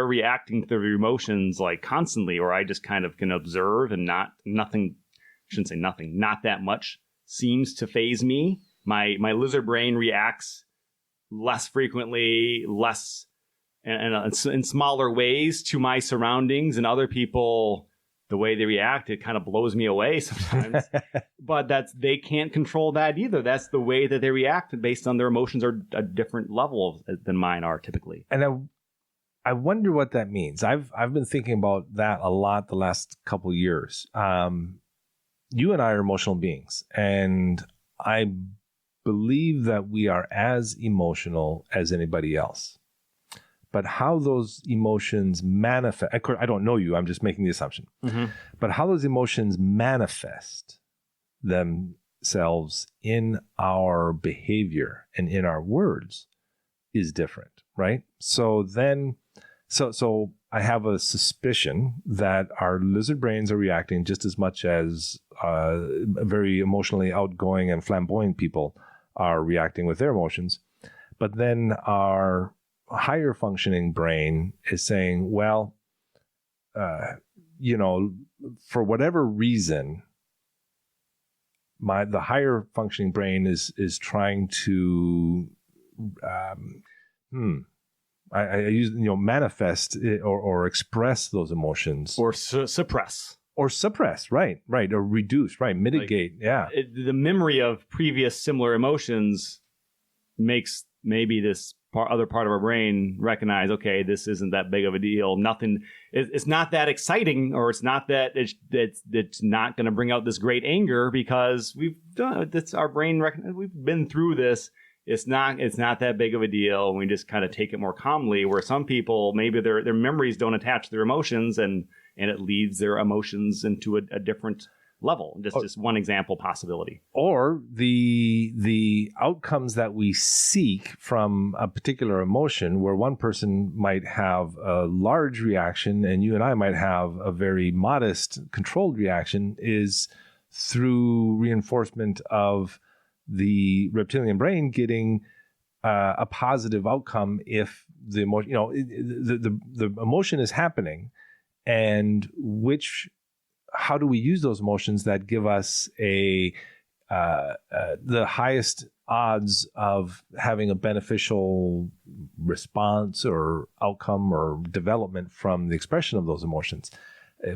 reacting to their emotions like constantly, or I just kind of can observe and not that much seems to faze me. My lizard brain reacts less frequently, less and in smaller ways to my surroundings, and other people, the way they react, it kind of blows me away sometimes. But they can't control that either. That's the way that they react based on their emotions are a different level than mine are typically. And I wonder what that means. I've been thinking about that a lot the last couple of years. You and I are emotional beings, and I believe that we are as emotional as anybody else. but how those emotions manifest. I don't know you. I'm just making the assumption. Mm-hmm. But how those emotions manifest themselves in our behavior and in our words is different, right? So I have a suspicion that our lizard brains are reacting just as much as very emotionally outgoing and flamboyant people are reacting with their emotions. But then our higher functioning brain is saying, well, for whatever reason, the higher functioning brain is trying to I use manifest or express those emotions Or suppress. Or suppress, right, or reduce, right, mitigate, The memory of previous similar emotions makes maybe this other part of our brain recognize, okay, this isn't that big of a deal. Nothing, it's not that exciting, or it's not that it's not going to bring out this great anger because we've done that's our brain. We've been through this. It's not that big of a deal. And we just kind of take it more calmly. Where some people, maybe their memories don't attach to their emotions, and it leads their emotions into a different level. Just one example possibility. Or the outcomes that we seek from a particular emotion, where one person might have a large reaction and you and I might have a very modest, controlled reaction, is through reinforcement of the reptilian brain getting a positive outcome if the emotion, the emotion is happening, and how do we use those emotions that give us the highest odds of having a beneficial response or outcome or development from the expression of those emotions?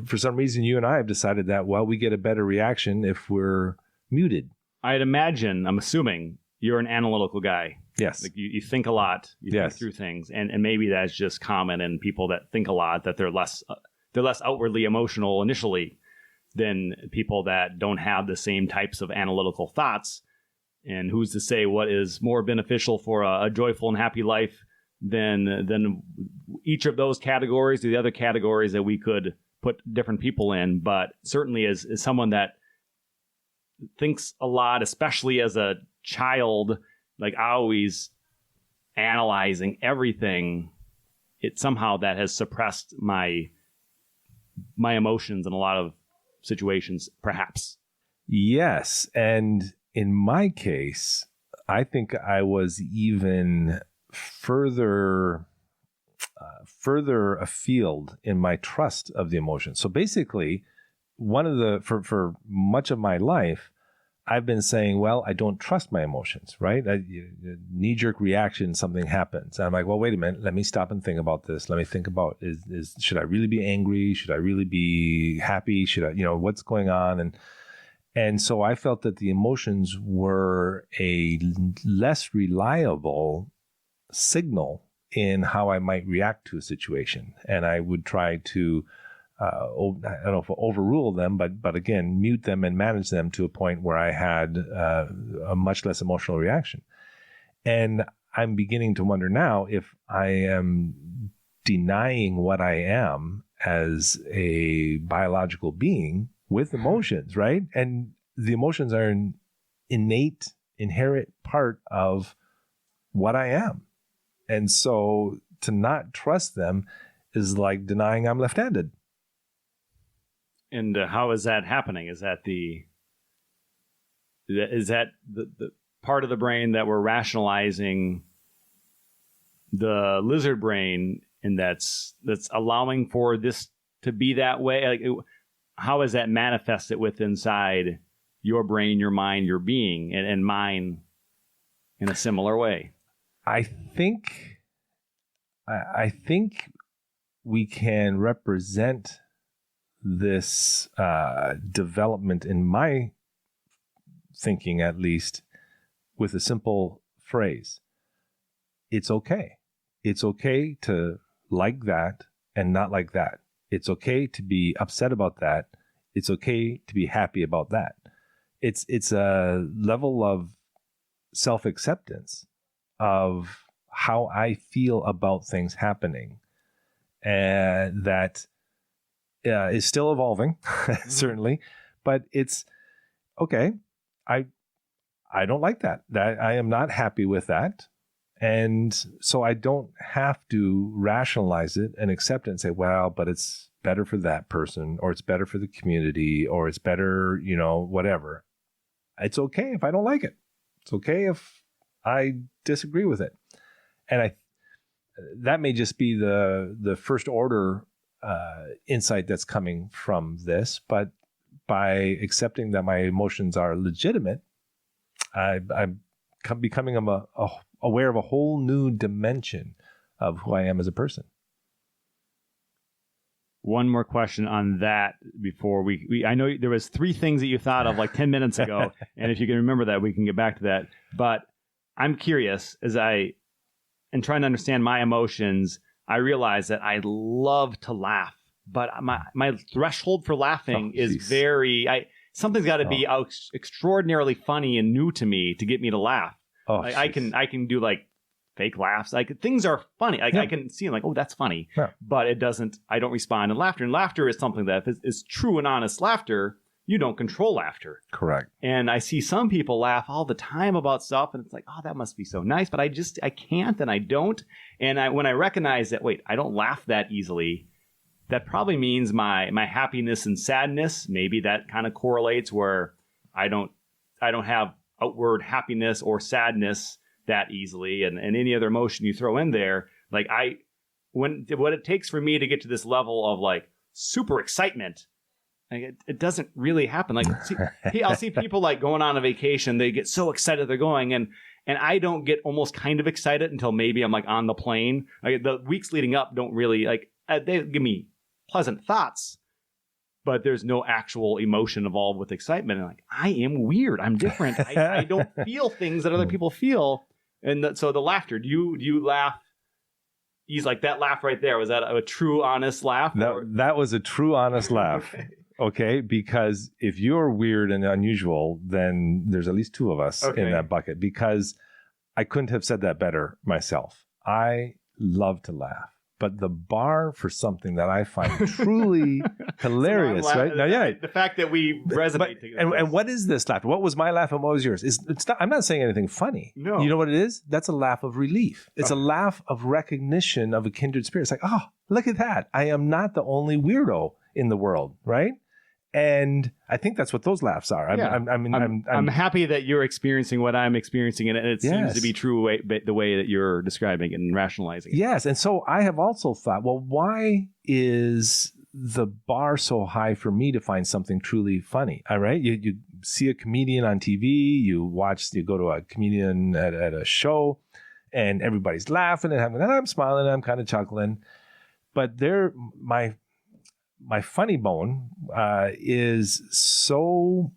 For some reason, you and I have decided that, well, we get a better reaction if we're muted. I'm assuming you're an analytical guy. Yes. Like you think a lot, think through things, and maybe that's just common in people that think a lot, that they're less outwardly emotional initially than people that don't have the same types of analytical thoughts. And who's to say what is more beneficial for a joyful and happy life than each of those categories or the other categories that we could put different people in. But certainly as someone that thinks a lot, especially as a child, like always analyzing everything, it somehow that has suppressed my emotions in a lot of situations, perhaps. Yes. And in my case, I think I was even further afield in my trust of the emotion. So basically, for much of my life, I've been saying, well, I don't trust my emotions, right? Knee-jerk reaction, something happens. And I'm like, well, wait a minute. Let me stop and think about this. Let me think about, should I really be angry? Should I really be happy? Should I, what's going on? And so I felt that the emotions were a less reliable signal in how I might react to a situation. And I would try to, I don't know if overrule them, but again, mute them and manage them to a point where I had a much less emotional reaction. And I'm beginning to wonder now if I am denying what I am as a biological being with emotions, right? And the emotions are an innate, inherent part of what I am. And so to not trust them is like denying I'm left-handed. And how is that happening? Is that the part of the brain that we're rationalizing the lizard brain, and that's allowing for this to be that way? Like, how is that manifested with inside your brain, your mind, your being, and mine in a similar way? I think we can represent this development, in my thinking at least, with a simple phrase. It's okay. It's okay to like that and not like that. It's okay to be upset about that. It's okay to be happy about that. It's a level of self-acceptance of how I feel about things happening. And that is still evolving, certainly, but it's okay. I don't like that. I am not happy with that. And so I don't have to rationalize it and accept it and say, well, but it's better for that person, or it's better for the community, or it's better, whatever. It's okay if I don't like it. It's okay if I disagree with it. And that may just be the first order insight that's coming from this, but by accepting that my emotions are legitimate, I'm becoming aware of a whole new dimension of who I am as a person. One more question on that before I know there was 3 things that you thought of like 10 minutes ago, and if you can remember that, we can get back to that. But I'm curious, as I am trying to understand my emotions, I realize that I love to laugh, but my threshold for laughing is something's got to be extraordinarily funny and new to me to get me to laugh. I can do like fake laughs. Things are funny. I can see them like, oh, that's funny. Yeah. But I don't respond to laughter. And laughter is something that is true and honest laughter. You don't control laughter. Correct. And I see some people laugh all the time about stuff, and it's like, oh, that must be so nice. But I can't, and I don't. And when I recognize that, wait, I don't laugh that easily, that probably means my happiness and sadness, maybe that kind of correlates, where I don't have outward happiness or sadness that easily, and any other emotion you throw in there, like what it takes for me to get to this level of like super excitement, like it doesn't really happen. Like I'll see people like going on a vacation, they get so excited they're going, and I don't get almost kind of excited until maybe I'm like on the plane. Like the weeks leading up don't really they give me pleasant thoughts, but there's no actual emotion involved with excitement. And like, I am weird. I'm different. I don't feel things that other people feel. And so the laughter, do you laugh? He's like, that laugh right there, was that a true, honest laugh? That was a true, honest laugh. Okay, because if you're weird and unusual, then there's at least 2 of us in that bucket, because I couldn't have said that better myself. I love to laugh. But the bar for something that I find truly hilarious, right? Now, the fact that we resonate together. And what is this laughter? What was my laugh and what was yours? I'm not saying anything funny. No. You know what it is? That's a laugh of relief. It's a laugh of recognition of a kindred spirit. It's like, oh, look at that. I am not the only weirdo in the world, right? And I think that's what those laughs are. I'm happy that you're experiencing what I'm experiencing, and it seems to be true the way that you're describing it and rationalizing it. Yes, and so I have also thought, well, why is the bar so high for me to find something truly funny? All right, you see a comedian on TV, you go to a comedian at a show, and everybody's laughing and I'm smiling and I'm kind of chuckling, but my funny bone is so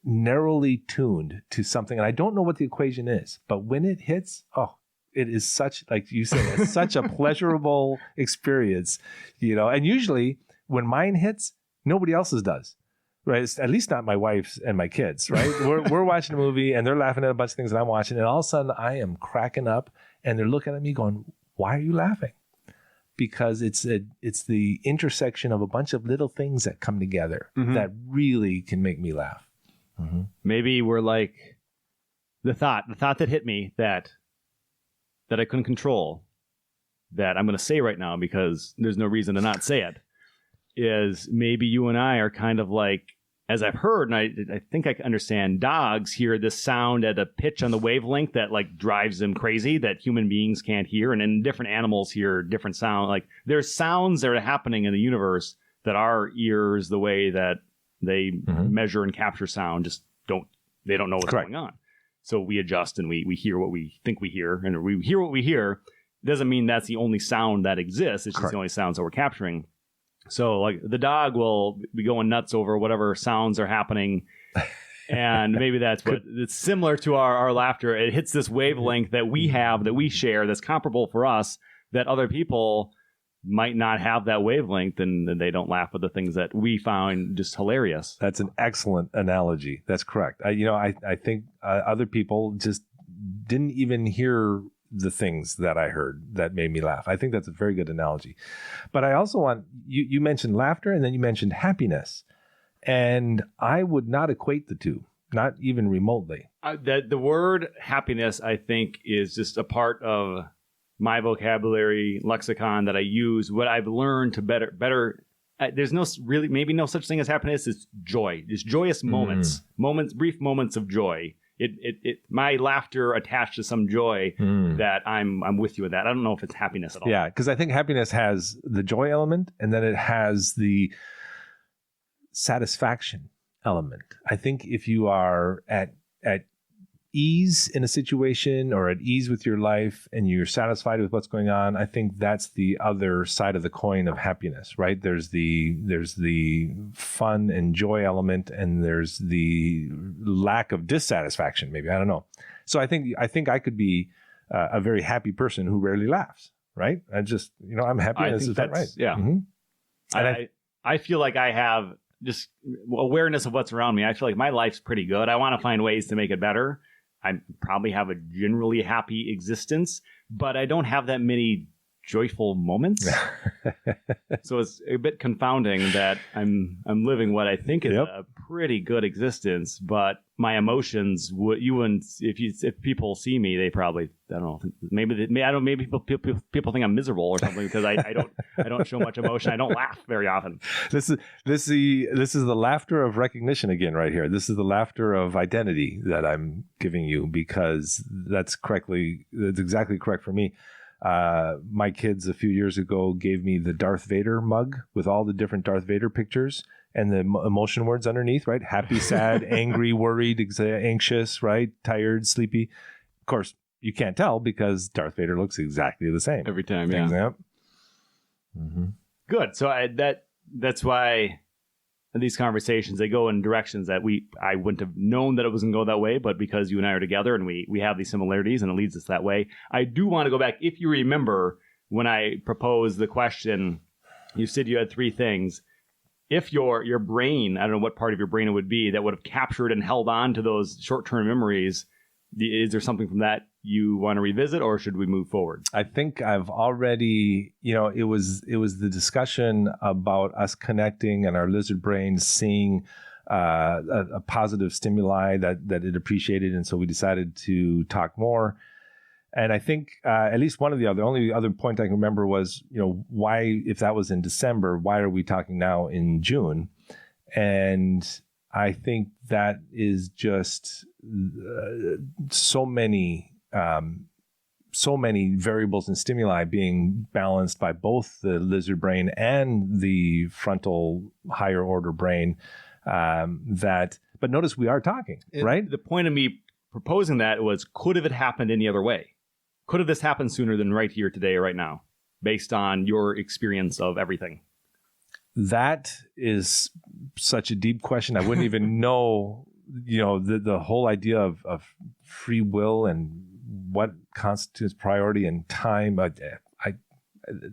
narrowly tuned to something, and I don't know what the equation is, but when it hits, it is such, like you say, it's such a pleasurable experience, and usually when mine hits, nobody else's does, right? It's at least not my wife's and my kids, right? We're watching a movie and they're laughing at a bunch of things that I'm watching, and all of a sudden I am cracking up and they're looking at me going, why are you laughing? Because it's the intersection of a bunch of little things that come together that really can make me laugh. Mm-hmm. Maybe we're like the thought that hit me that I couldn't control, that I'm going to say right now because there's no reason to not say it, is maybe you and I are kind of like, as I've heard, and I think I can understand, dogs hear this sound at a pitch on the wavelength that like drives them crazy, that human beings can't hear, and then different animals hear different sound. Like there's sounds that are happening in the universe that our ears, the way that they measure and capture sound, just don't know what's going on. So we adjust and we hear what we think we hear, and we hear what we hear. It doesn't mean that's the only sound that exists. It's just the only sounds that we're capturing. So like the dog will be going nuts over whatever sounds are happening. And maybe that's what it's similar to our laughter. It hits this wavelength that we have, that we share, that's comparable for us, that other people might not have that wavelength, and they don't laugh at the things that we found just hilarious. That's an excellent analogy. That's correct. I think other people just didn't even hear the things that I heard that made me laugh. I think that's a very good analogy. But I also want, you mentioned laughter and then you mentioned happiness. And I would not equate the two, not even remotely. The word happiness, I think, is just a part of my vocabulary lexicon that I use. What I've learned to better. There's maybe no such thing as happiness. It's joy. It's joyous moments, brief moments of joy. My laughter attached to some joy that I'm with you with that. I don't know if it's happiness at all. Yeah, because I think happiness has the joy element and then it has the satisfaction element. I think if you are at ease in a situation or at ease with your life and you're satisfied with what's going on, I think that's the other side of the coin of happiness, right? There's the fun and joy element and there's the lack of dissatisfaction, maybe. I don't know. So I think I could be a very happy person who rarely laughs, right? I just, I'm happy. I think that's right. Yeah. Mm-hmm. I feel like I have just awareness of what's around me. I feel like my life's pretty good. I want to find ways to make it better. I probably have a generally happy existence, but I don't have that many joyful moments. So it's a bit confounding that I'm living what I think is a pretty good existence, but my emotions if people see me, they probably, I don't know, maybe people think I'm miserable or something because I don't show much emotion. I don't laugh very often. This is the laughter of recognition again right here. This is the laughter of identity that I'm giving you because that's exactly correct for me. My kids a few years ago gave me the Darth Vader mug with all the different Darth Vader pictures and the emotion words underneath, right? Happy, sad, angry, worried, anxious, right? Tired, sleepy. Of course, you can't tell because Darth Vader looks exactly the same every time. Yeah. Yep. Mm-hmm. Good. So that's why these conversations, they go in directions that I wouldn't have known that it was going to go that way, but because you and I are together and we have these similarities and it leads us that way. I do want to go back. If you remember when I proposed the question, you said you had three things. If your brain, I don't know what part of your brain it would be that would have captured and held on to those short-term memories, is there something from that you want to revisit or should we move forward? I think I've already, it was the discussion about us connecting and our lizard brains seeing a positive stimuli that it appreciated. And so we decided to talk more. And I think at least the only other point I can remember was, why, if that was in December, why are we talking now in June? And I think that is just so many variables and stimuli being balanced by both the lizard brain and the frontal higher order brain but notice we are talking, right? The point of me proposing that was, could have it happened any other way? Could have this happened sooner than right here today or right now, based on your experience of everything? That is such a deep question. I wouldn't even know, the whole idea of free will and what constitutes priority and time.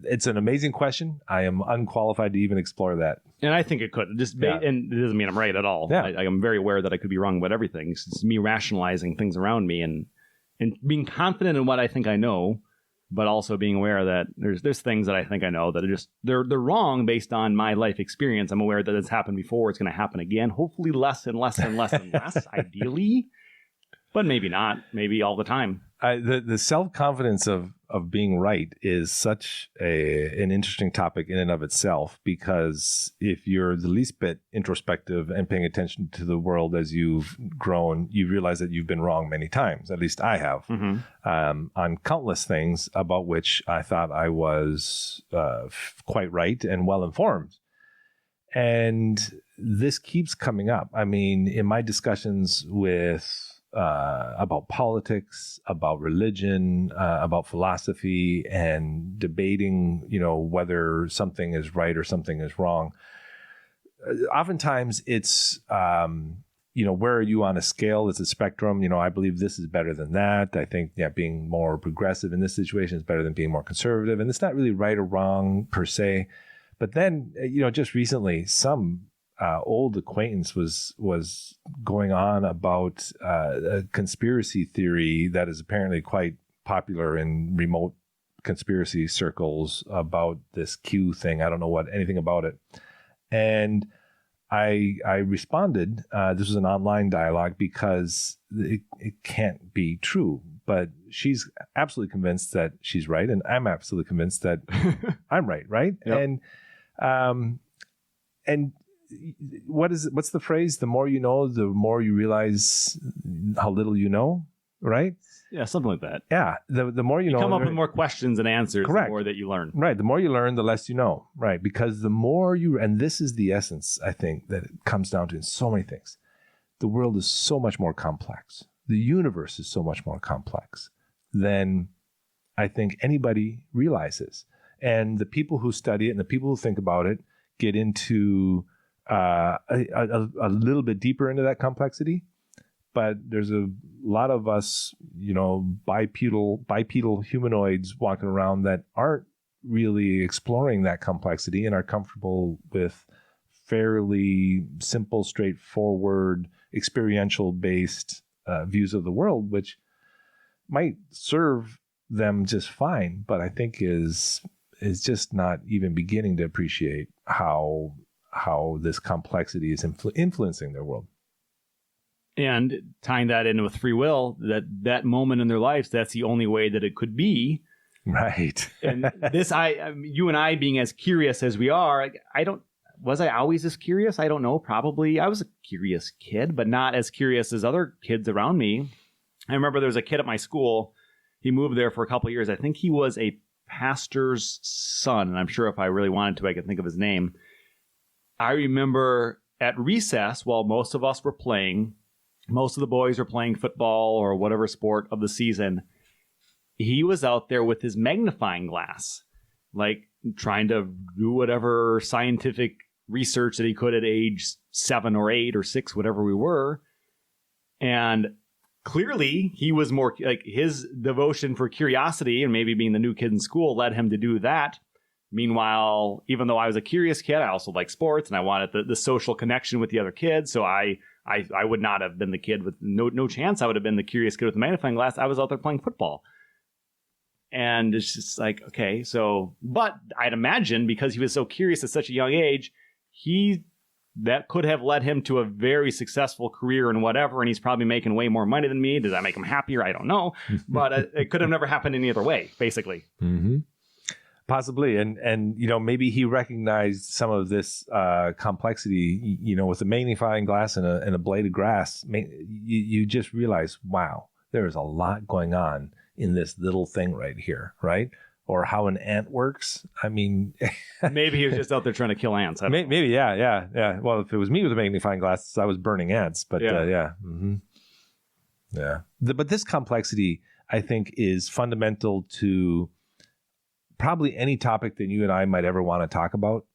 It's an amazing question. I am unqualified to even explore that. And I think it could. And it doesn't mean I'm right at all. Yeah. I'm very aware that I could be wrong about everything. It's me rationalizing things around me and being confident in what I think I know, but also being aware that there's things that I think I know that are just they're wrong based on my life experience. I'm aware that it's happened before. It's going to happen again. Hopefully less and less and less and less, ideally. But maybe not. Maybe all the time. The self-confidence of being right is such an interesting topic in and of itself, because if you're the least bit introspective and paying attention to the world as you've grown, you realize that you've been wrong many times. At least I have, on countless things about which I thought I was quite right and well-informed. And this keeps coming up. I mean, in my discussions with about politics, about religion, about philosophy, and debating, whether something is right or something is wrong. Oftentimes it's, where are you on a scale? It's a spectrum. I believe this is better than that. I think being more progressive in this situation is better than being more conservative. And it's not really right or wrong per se. But then, just recently, some old acquaintance was going on about a conspiracy theory that is apparently quite popular in remote conspiracy circles about this Q thing. I don't know anything about it. And I responded, this was an online dialogue, because it can't be true. But she's absolutely convinced that she's right, and I'm absolutely convinced that I'm right, right? Yep. And what's the phrase? The more you know, the more you realize how little you know, right? Yeah, something like that. Yeah, the more you know, come up with more questions and answers. Correct. The more that you learn. Right, the more you learn, the less you know. Right, because the more you, and this is the essence, I think, that it comes down to in so many things. The world is so much more complex. The universe is so much more complex than I think anybody realizes. And the people who study it and the people who think about it get into a little bit deeper into that complexity. But there's a lot of us, bipedal humanoids walking around that aren't really exploring that complexity and are comfortable with fairly simple, straightforward, experiential-based views of the world, which might serve them just fine, but I think is just not even beginning to appreciate how this complexity is influencing their world. And tying that in with free will, that moment in their lives, that's the only way that it could be. Right. And you and I being as curious as we are, was I always this curious? I don't know. Probably. I was a curious kid, but not as curious as other kids around me. I remember there was a kid at my school. He moved there for a couple of years. I think he was a pastor's son. And I'm sure if I really wanted to, I could think of his name. I remember at recess, while most of us were playing, most of the boys were playing football or whatever sport of the season, he was out there with his magnifying glass, like trying to do whatever scientific research that he could at age 7 or 8 or 6, whatever we were. And clearly he was more like, his devotion for curiosity and maybe being the new kid in school led him to do that. Meanwhile, even though I was a curious kid, I also liked sports and I wanted the social connection with the other kids. So I would not have been the kid with no chance. I would have been the curious kid with the magnifying glass. I was out there playing football. And it's just like, okay, but I'd imagine because he was so curious at such a young age, that could have led him to a very successful career and whatever. And he's probably making way more money than me. Does that make him happier? I don't know. But it could have never happened any other way, basically. Mm-hmm. Possibly. And maybe he recognized some of this complexity, with a magnifying glass and a blade of grass. You just realize, wow, there is a lot going on in this little thing right here, right? Or how an ant works. I mean, maybe he was just out there trying to kill ants. Maybe, yeah. Well, if it was me with a magnifying glass, I was burning ants. But yeah. Mm-hmm. Yeah. But this complexity, I think, is fundamental to probably any topic that you and I might ever want to talk about.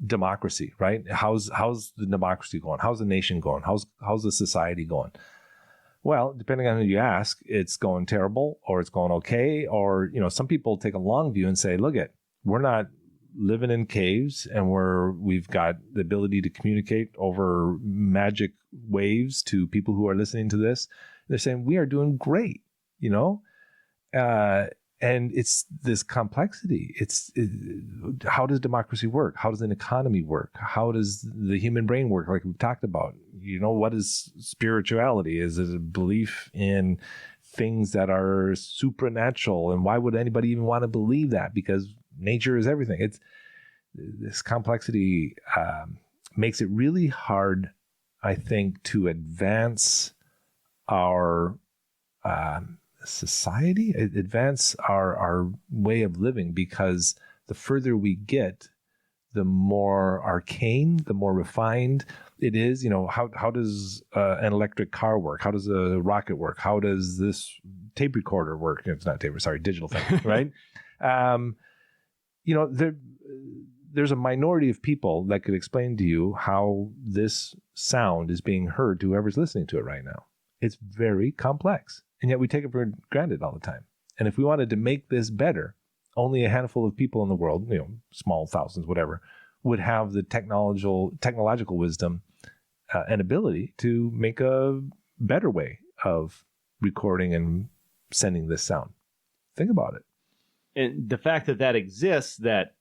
Democracy, right? How's the democracy going? How's the nation going? How's the society going? Well, depending on who you ask, it's going terrible or it's going okay. Or, some people take a long view and say, look we're not living in caves and we've got the ability to communicate over magic waves to people who are listening to this. They're saying we are doing great, and it's this complexity. How does democracy work? How does an economy work? How does the human brain work? Like we've talked about, what is spirituality? Is it a belief in things that are supernatural? And why would anybody even want to believe that? Because nature is everything. This complexity makes it really hard, I think, to advance our society, advance our way of living, because the further we get, the more arcane, the more refined it is. How does an electric car work? How does a rocket work? How does this tape recorder work? It's not tape, sorry, digital thing, right? There's a minority of people that could explain to you how this sound is being heard to whoever's listening to it right now. It's very complex. And yet we take it for granted all the time. And if we wanted to make this better, only a handful of people in the world, small thousands, whatever, would have the technological wisdom and ability to make a better way of recording and sending this sound. Think about it. And the fact that exists, that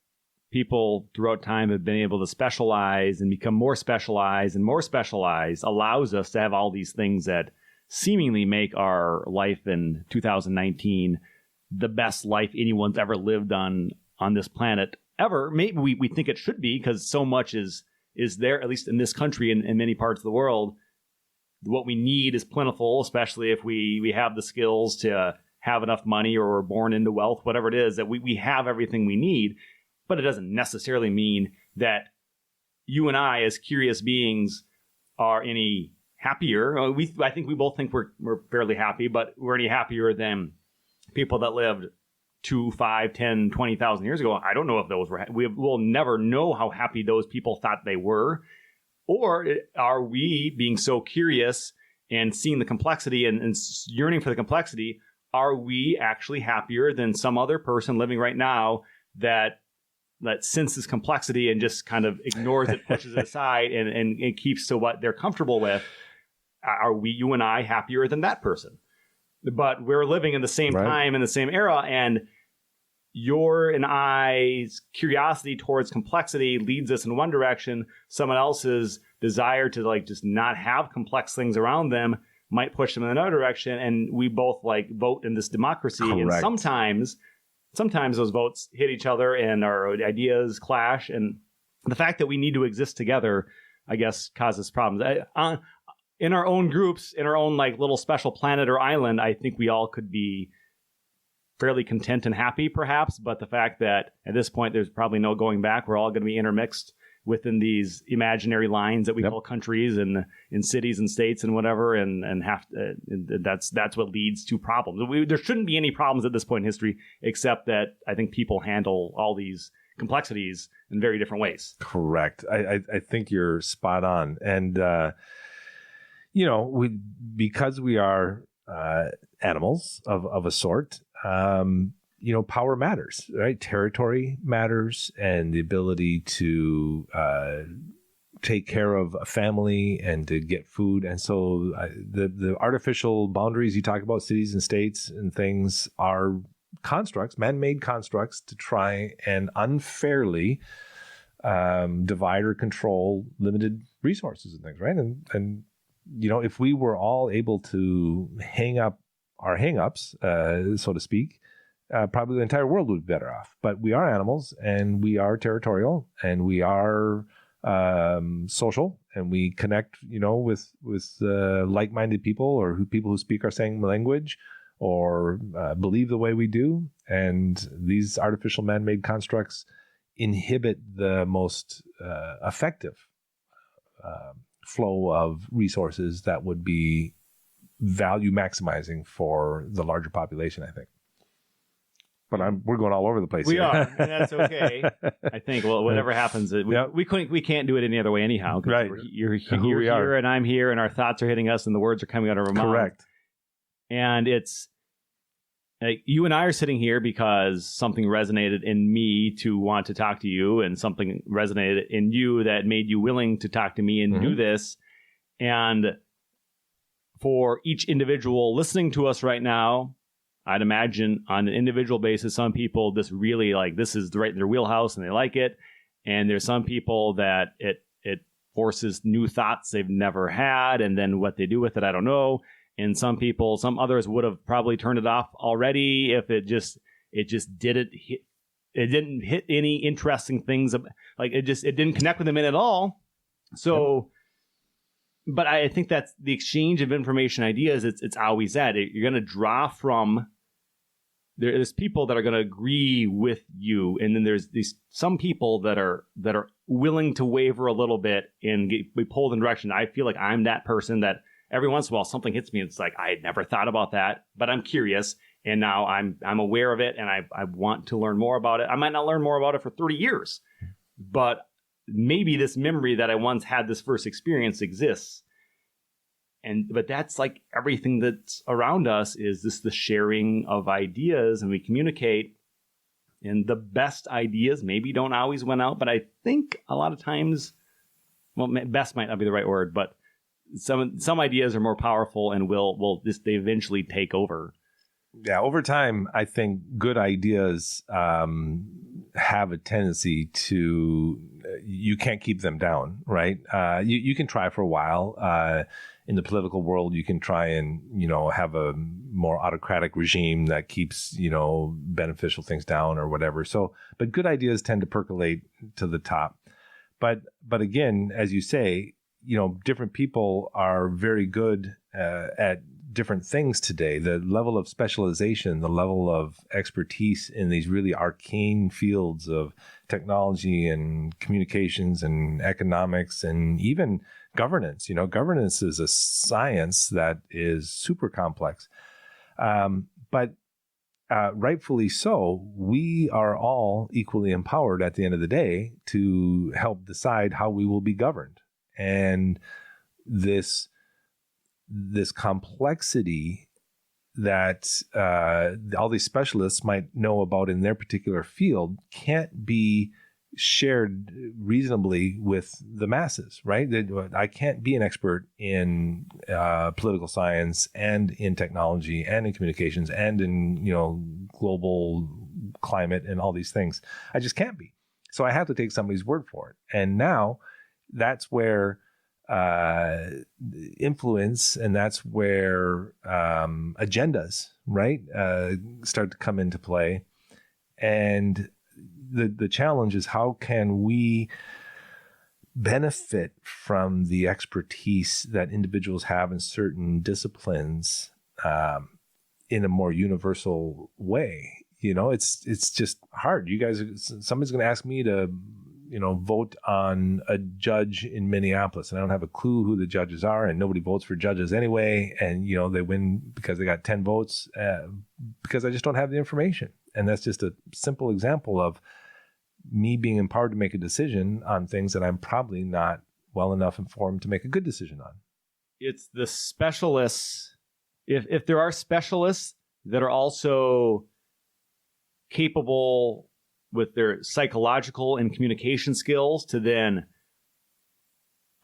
people throughout time have been able to specialize and become more specialized and more specialized, allows us to have all these things that seemingly make our life in 2019 the best life anyone's ever lived on this planet ever. Maybe we think it should be, because so much is there, at least in this country and in many parts of the world. What we need is plentiful, especially if we have the skills to have enough money, or we're born into wealth, whatever it is, that we have everything we need. But it doesn't necessarily mean that you and I, as curious beings, are any happier. I think we both think we're fairly happy, but we're any happier than people that lived 2, 5, 10, 20,000 years ago. I don't know if those were. We'll never know how happy those people thought they were. Or are we, being so curious and seeing the complexity and yearning for the complexity, are we actually happier than some other person living right now that senses complexity and just kind of ignores it, pushes it aside, and keeps to what they're comfortable with? Are we, you and I, happier than that person? But we're living in the same time, in the same era, and your and I's curiosity towards complexity leads us in one direction. Someone else's desire to just not have complex things around them might push them in another direction. And we both vote in this democracy. Correct. And sometimes those votes hit each other and our ideas clash. And the fact that we need to exist together, I guess, causes problems. In our own groups, in our own little special planet or island, I think we all could be fairly content and happy, perhaps. But the fact that at this point, there's probably no going back. We're all going to be intermixed within these imaginary lines that we call countries and in cities and states and whatever. And that's what leads to problems. There shouldn't be any problems at this point in history, except that I think people handle all these complexities in very different ways. Correct. I think you're spot on. And, because we are animals of a sort, power matters, right? Territory matters, and the ability to take care of a family and to get food. And so the artificial boundaries you talk about, cities and states and things, are constructs, man-made constructs, to try and unfairly divide or control limited resources and things, right? And if we were all able to hang up our hang-ups, so to speak, probably the entire world would be better off. But we are animals, and we are territorial, and we are social, and we connect, with like-minded people, or people who speak our same language, or believe the way we do. And these artificial man-made constructs inhibit the most effective flow of resources that would be value maximizing for the larger population, I think. But we're going all over the place. We are, and that's okay. I think, whatever happens, we can't do it any other way anyhow. Right. You're here, and I'm here, and our thoughts are hitting us, and the words are coming out of our mouth. Correct. And it's you and I are sitting here because something resonated in me to want to talk to you, and something resonated in you that made you willing to talk to me and do this. And for each individual listening to us right now, I'd imagine on an individual basis, some people this really this is right in their wheelhouse and they like it. And there's some people that it forces new thoughts they've never had. And then what they do with it, I don't know. And some others would have probably turned it off already if it didn't hit any interesting things. It didn't connect with them at all. So, but I think that's the exchange of information, ideas. It's always that you're going to draw from. There's people that are going to agree with you, and then there's some people that are willing to waver a little bit and be pulled in direction. I feel like I'm that person that every once in a while something hits me. It's I had never thought about that, but I'm curious, and now I'm aware of it, and I want to learn more about it. I might not learn more about it for 30 years, but maybe this memory that I once had this first experience exists. But that's everything that's around us is the sharing of ideas, and we communicate. And the best ideas maybe don't always win out, but I think a lot of times, best might not be the right word, but some ideas are more powerful and will they eventually take over. Yeah, over time, I think good ideas have a tendency to, you can't keep them down, right? You can try for a while. In the political world, you can try and, have a more autocratic regime that keeps, beneficial things down or whatever. So, but good ideas tend to percolate to the top. But again, as you say, different people are very good at different things today. The level of specialization, the level of expertise in these really arcane fields of technology and communications and economics and even governance. Governance is a science that is super complex. But rightfully so, we are all equally empowered at the end of the day to help decide how we will be governed. And this complexity that all these specialists might know about in their particular field can't be shared reasonably with the masses, right? I can't be an expert in political science and in technology and in communications and in global climate and all these things. I just can't be. So I have to take somebody's word for it. And now that's where influence and that's where agendas, right, start to come into play. And the challenge is, how can we benefit from the expertise that individuals have in certain disciplines in a more universal way? It's just hard. Somebody's going to ask me to vote on a judge in Minneapolis, and I don't have a clue who the judges are, and nobody votes for judges anyway, and they win because they got 10 votes because I just don't have the information. And that's just a simple example of me being empowered to make a decision on things that I'm probably not well enough informed to make a good decision on. It's the specialists. If there are specialists that are also capable with their psychological and communication skills to then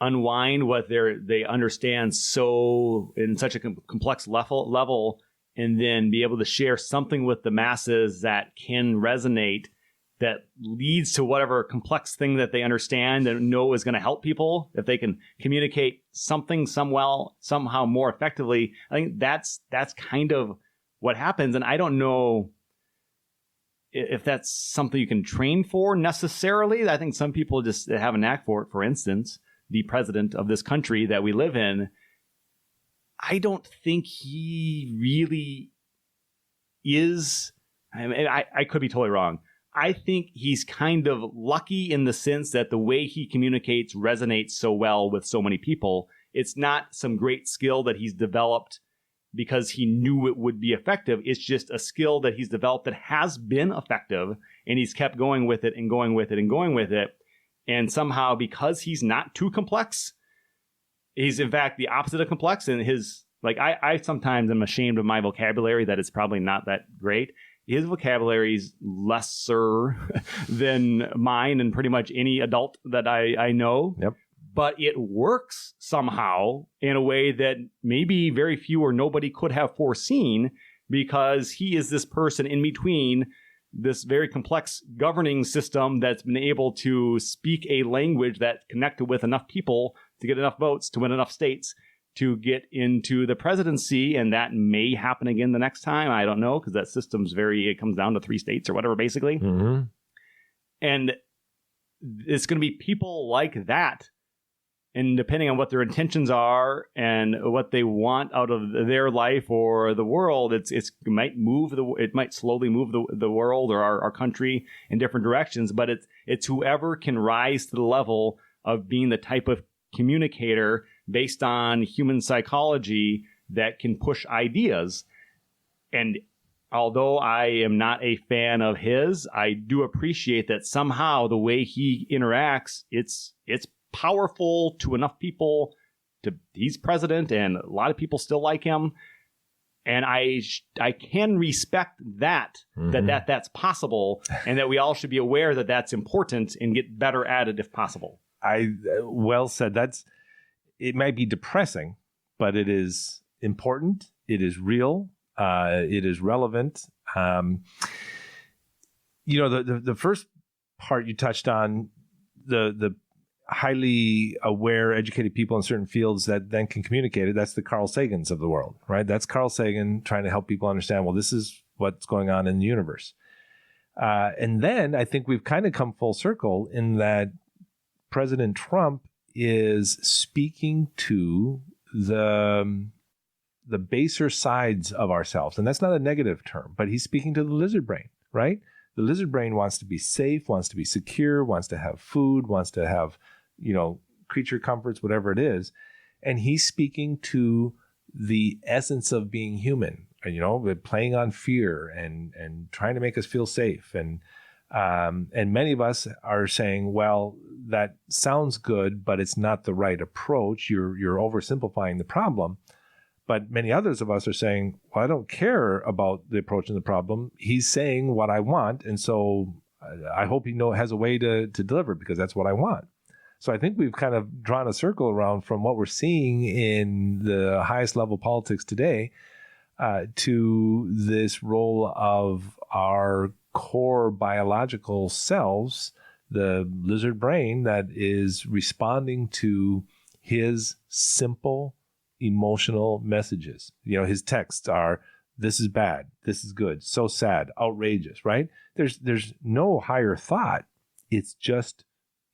unwind what they understand so in such a complex level, and then be able to share something with the masses that can resonate, that leads to whatever complex thing that they understand and know is going to help people. If they can communicate something somehow more effectively, I think that's kind of what happens. And I don't know if that's something you can train for necessarily. I think some people just have a knack for it. For instance, the president of this country that we live in, I don't think he really is. I mean, I could be totally wrong. I think he's kind of lucky in the sense that the way he communicates resonates so well with so many people. It's not some great skill that he's developed because he knew it would be effective. It's just a skill that he's developed that has been effective, and he's kept going with it and going with it and going with it. And somehow, because he's not too complex, he's in fact the opposite of complex. And I sometimes am ashamed of my vocabulary, that it's probably not that great. His vocabulary is lesser than mine and pretty much any adult that I know. Yep. But it works somehow in a way that maybe very few or nobody could have foreseen, because he is this person in between this very complex governing system that's been able to speak a language that connected with enough people to get enough votes to win enough states to get into the presidency. And that may happen again the next time. I don't know, because that system's it comes down to 3 states or whatever, basically. Mm-hmm. And it's going to be people like that. And depending on what their intentions are and what they want out of their life or the world, it might slowly move the world or our country in different directions. But it's whoever can rise to the level of being the type of communicator based on human psychology that can push ideas. And although I am not a fan of his, I do appreciate that somehow the way he interacts, it's powerful to enough people he's president, and a lot of people still like him. And I can respect that, mm-hmm. that's possible, and that we all should be aware that that's important and get better at it if possible. Well said. It might be depressing, but it is important. It is real. It is relevant. The first part you touched on, the highly aware, educated people in certain fields that then can communicate it. That's the Carl Sagans of the world, right? That's Carl Sagan trying to help people understand, well, this is what's going on in the universe. And then I think we've kind of come full circle in that President Trump is speaking to the baser sides of ourselves. And that's not a negative term, but he's speaking to the lizard brain, right? The lizard brain wants to be safe, wants to be secure, wants to have food, wants to have, creature comforts, whatever it is. And he's speaking to the essence of being human, playing on fear and trying to make us feel safe. And many of us are saying, well, that sounds good, but it's not the right approach. You're oversimplifying the problem. But many others of us are saying, well, I don't care about the approach and the problem. He's saying what I want. And so I hope he has a way to deliver, because that's what I want. So I think we've kind of drawn a circle around from what we're seeing in the highest level politics today to this role of our core biological selves, the lizard brain that is responding to his simple emotional messages. His texts are, this is bad, this is good, so sad, outrageous, right? There's no higher thought. It's just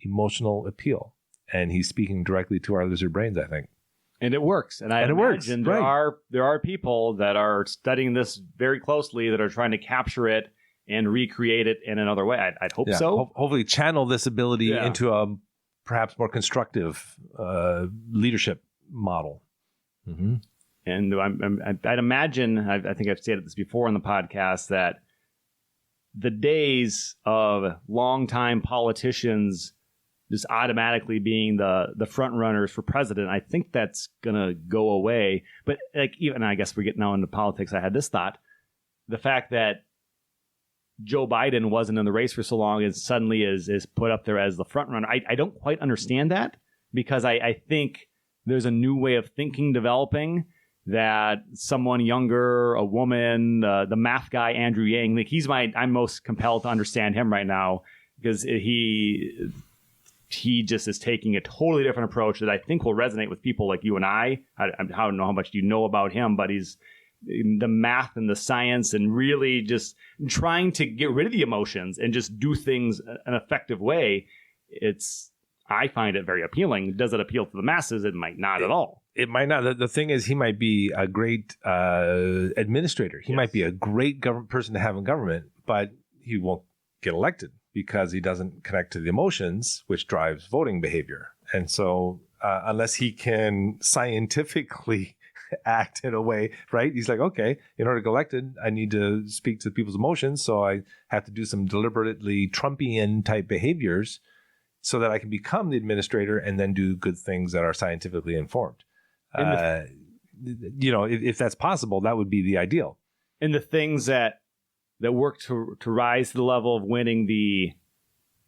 emotional appeal. And he's speaking directly to our lizard brains, I think. And it works. And I imagine there are people that are studying this very closely that are trying to capture it and recreate it in another way. I'd hope so. Hopefully channel this ability into a perhaps more constructive leadership model. Mm-hmm. And I'd imagine, I think I've stated this before on the podcast, that the days of longtime politicians just automatically being the front runners for president, I think that's going to go away. But even, I guess we're getting now into politics, I had this thought. The fact that Joe Biden wasn't in the race for so long and suddenly is put up there as the front runner, I don't quite understand that, because I think there's a new way of thinking developing that someone younger, a woman, the math guy, Andrew Yang, I'm most compelled to understand him right now, because he just is taking a totally different approach that I think will resonate with people like you and I. I don't know how much you know about him, but he's the math and the science and really just trying to get rid of the emotions and just do things an effective way. I find it very appealing. Does it appeal to the masses? It might not at all. It might not. The thing is, he might be a great administrator. He might be a great person to have in government, but he won't get elected because he doesn't connect to the emotions, which drives voting behavior. And so unless he can scientifically act in a way, right? He's like, okay, in order to get elected, I need to speak to people's emotions. So I have to do some deliberately Trumpian type behaviors so that I can become the administrator and then do good things that are scientifically informed. If that's possible, that would be the ideal. And the things that work to rise to the level of winning the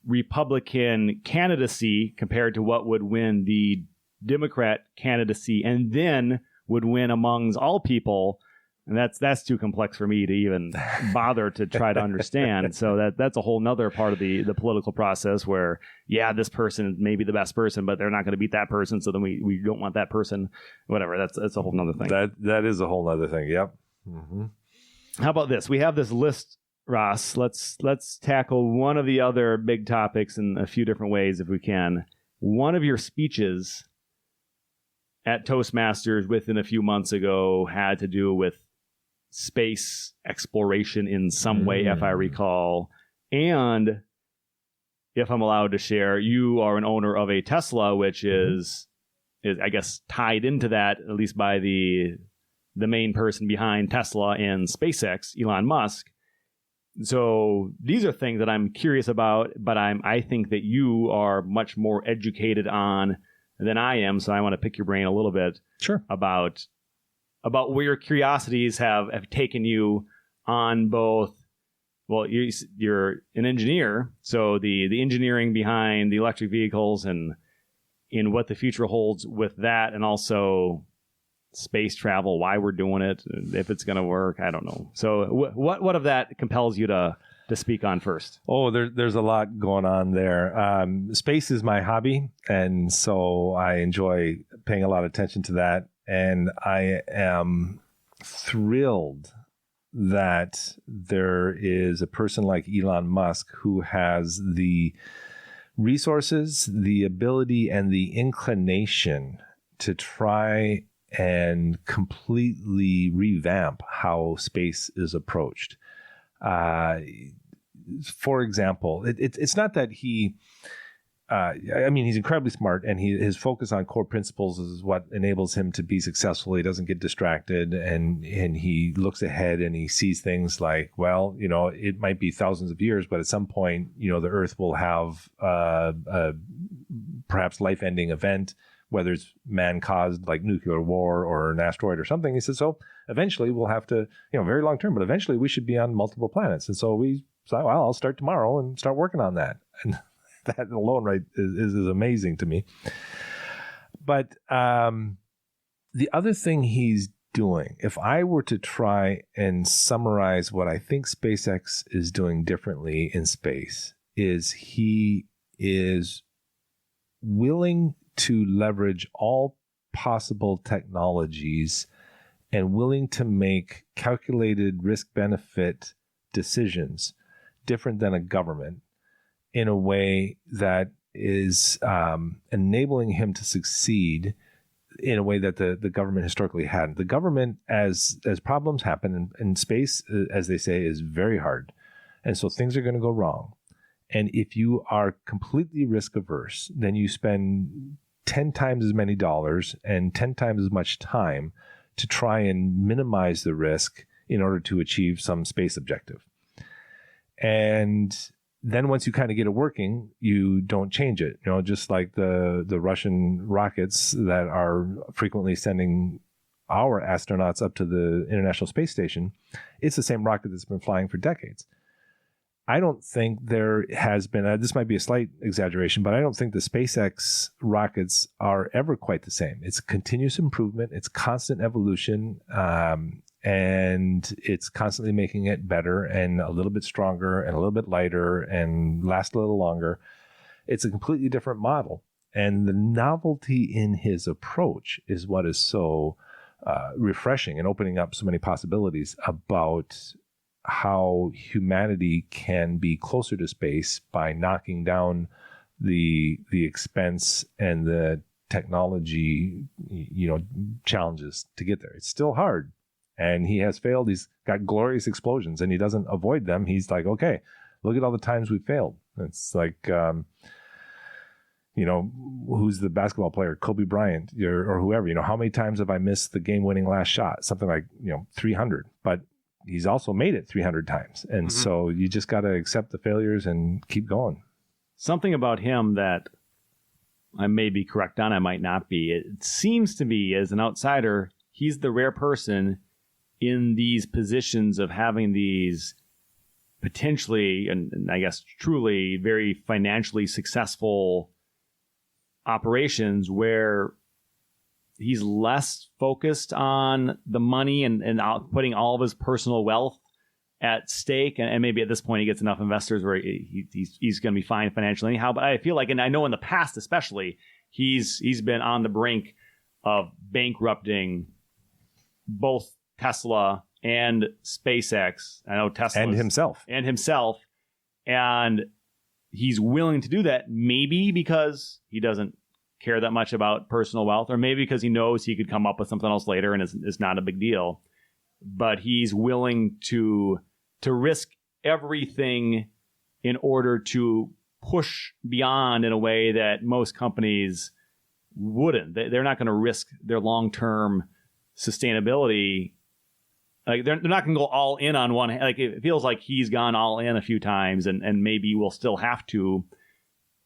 Republican candidacy compared to what would win the Democrat candidacy and then would win amongst all people. And that's too complex for me to even bother to try to understand. So that's a whole nother part of the political process where, this person may be the best person, but they're not going to beat that person. So then we don't want that person, whatever. That's a whole nother thing. That is a whole other thing. Yep. Mm-hmm. How about this? We have this list, Ross. Let's tackle one of the other big topics in a few different ways if we can. One of your speeches at Toastmasters within a few months ago had to do with space exploration in some way, if I recall. And if I'm allowed to share, you are an owner of a Tesla, which is I guess tied into that, at least by the main person behind Tesla and SpaceX, Elon Musk. So these are things that I'm curious about, but I think that you are much more educated on than I am. So I want to pick your brain a little bit about where your curiosities have taken you on both. Well, you're an engineer, so the engineering behind the electric vehicles and in what the future holds with that, and also space travel, why we're doing it, if it's going to work. I don't know. So what of that compels you to speak on first? Oh, there's a lot going on there. Space is my hobby, and so I enjoy paying a lot of attention to that. And I am thrilled that there is a person like Elon Musk who has the resources, the ability, and the inclination to try and completely revamp how space is approached. For example, it's not that he, he's incredibly smart, and his focus on core principles is what enables him to be successful. He doesn't get distracted, and he looks ahead and he sees things like, well, it might be thousands of years, but at some point, the Earth will have a perhaps life-ending event, whether it's man-caused like nuclear war or an asteroid or something. He says, so eventually we'll have to, very long term, but eventually we should be on multiple planets. And so we thought, well, I'll start tomorrow and start working on that. And that alone, right, is amazing to me. But the other thing he's doing, if I were to try and summarize what I think SpaceX is doing differently in space, is he is willing to leverage all possible technologies and willing to make calculated risk-benefit decisions different than a government in a way that is enabling him to succeed in a way that the government historically hadn't. The government, as problems happen in space, as they say, is very hard. And so things are going to go wrong. And if you are completely risk averse, then you spend 10 times as many dollars and 10 times as much time to try and minimize the risk in order to achieve some space objective. And then once you kind of get it working, you don't change it. Just like the Russian rockets that are frequently sending our astronauts up to the International Space Station, it's the same rocket that's been flying for decades. I don't think there has been, this might be a slight exaggeration, but I don't think the SpaceX rockets are ever quite the same. It's continuous improvement. It's constant evolution. And it's constantly making it better and a little bit stronger and a little bit lighter and last a little longer. It's a completely different model. And the novelty in his approach is what is so refreshing and opening up so many possibilities about how humanity can be closer to space by knocking down the expense and the technology, challenges to get there. It's still hard. And he has failed. He's got glorious explosions, and he doesn't avoid them. He's like, okay, look at all the times we failed. It's like, who's the basketball player, Kobe Bryant or whoever, how many times have I missed the game-winning last shot? Something like, 300. But he's also made it 300 times. And so you just got to accept the failures and keep going. Something about him that I may be correct on, I might not be. It seems to be, as an outsider, he's the rare person in these positions of having these potentially, and I guess truly, very financially successful operations where he's less focused on the money and putting all of his personal wealth at stake. And maybe at this point he gets enough investors where he's going to be fine financially anyhow. But I feel like, and I know in the past especially, he's been on the brink of bankrupting both Tesla and SpaceX. I know Tesla and himself. And he's willing to do that, maybe because he doesn't care that much about personal wealth, or maybe because he knows he could come up with something else later and it's not a big deal. But he's willing to risk everything in order to push beyond in a way that most companies wouldn't. They're not going to risk their long-term sustainability. Like they're not going to go all in on one. Like it feels like he's gone all in a few times, and maybe will still have to,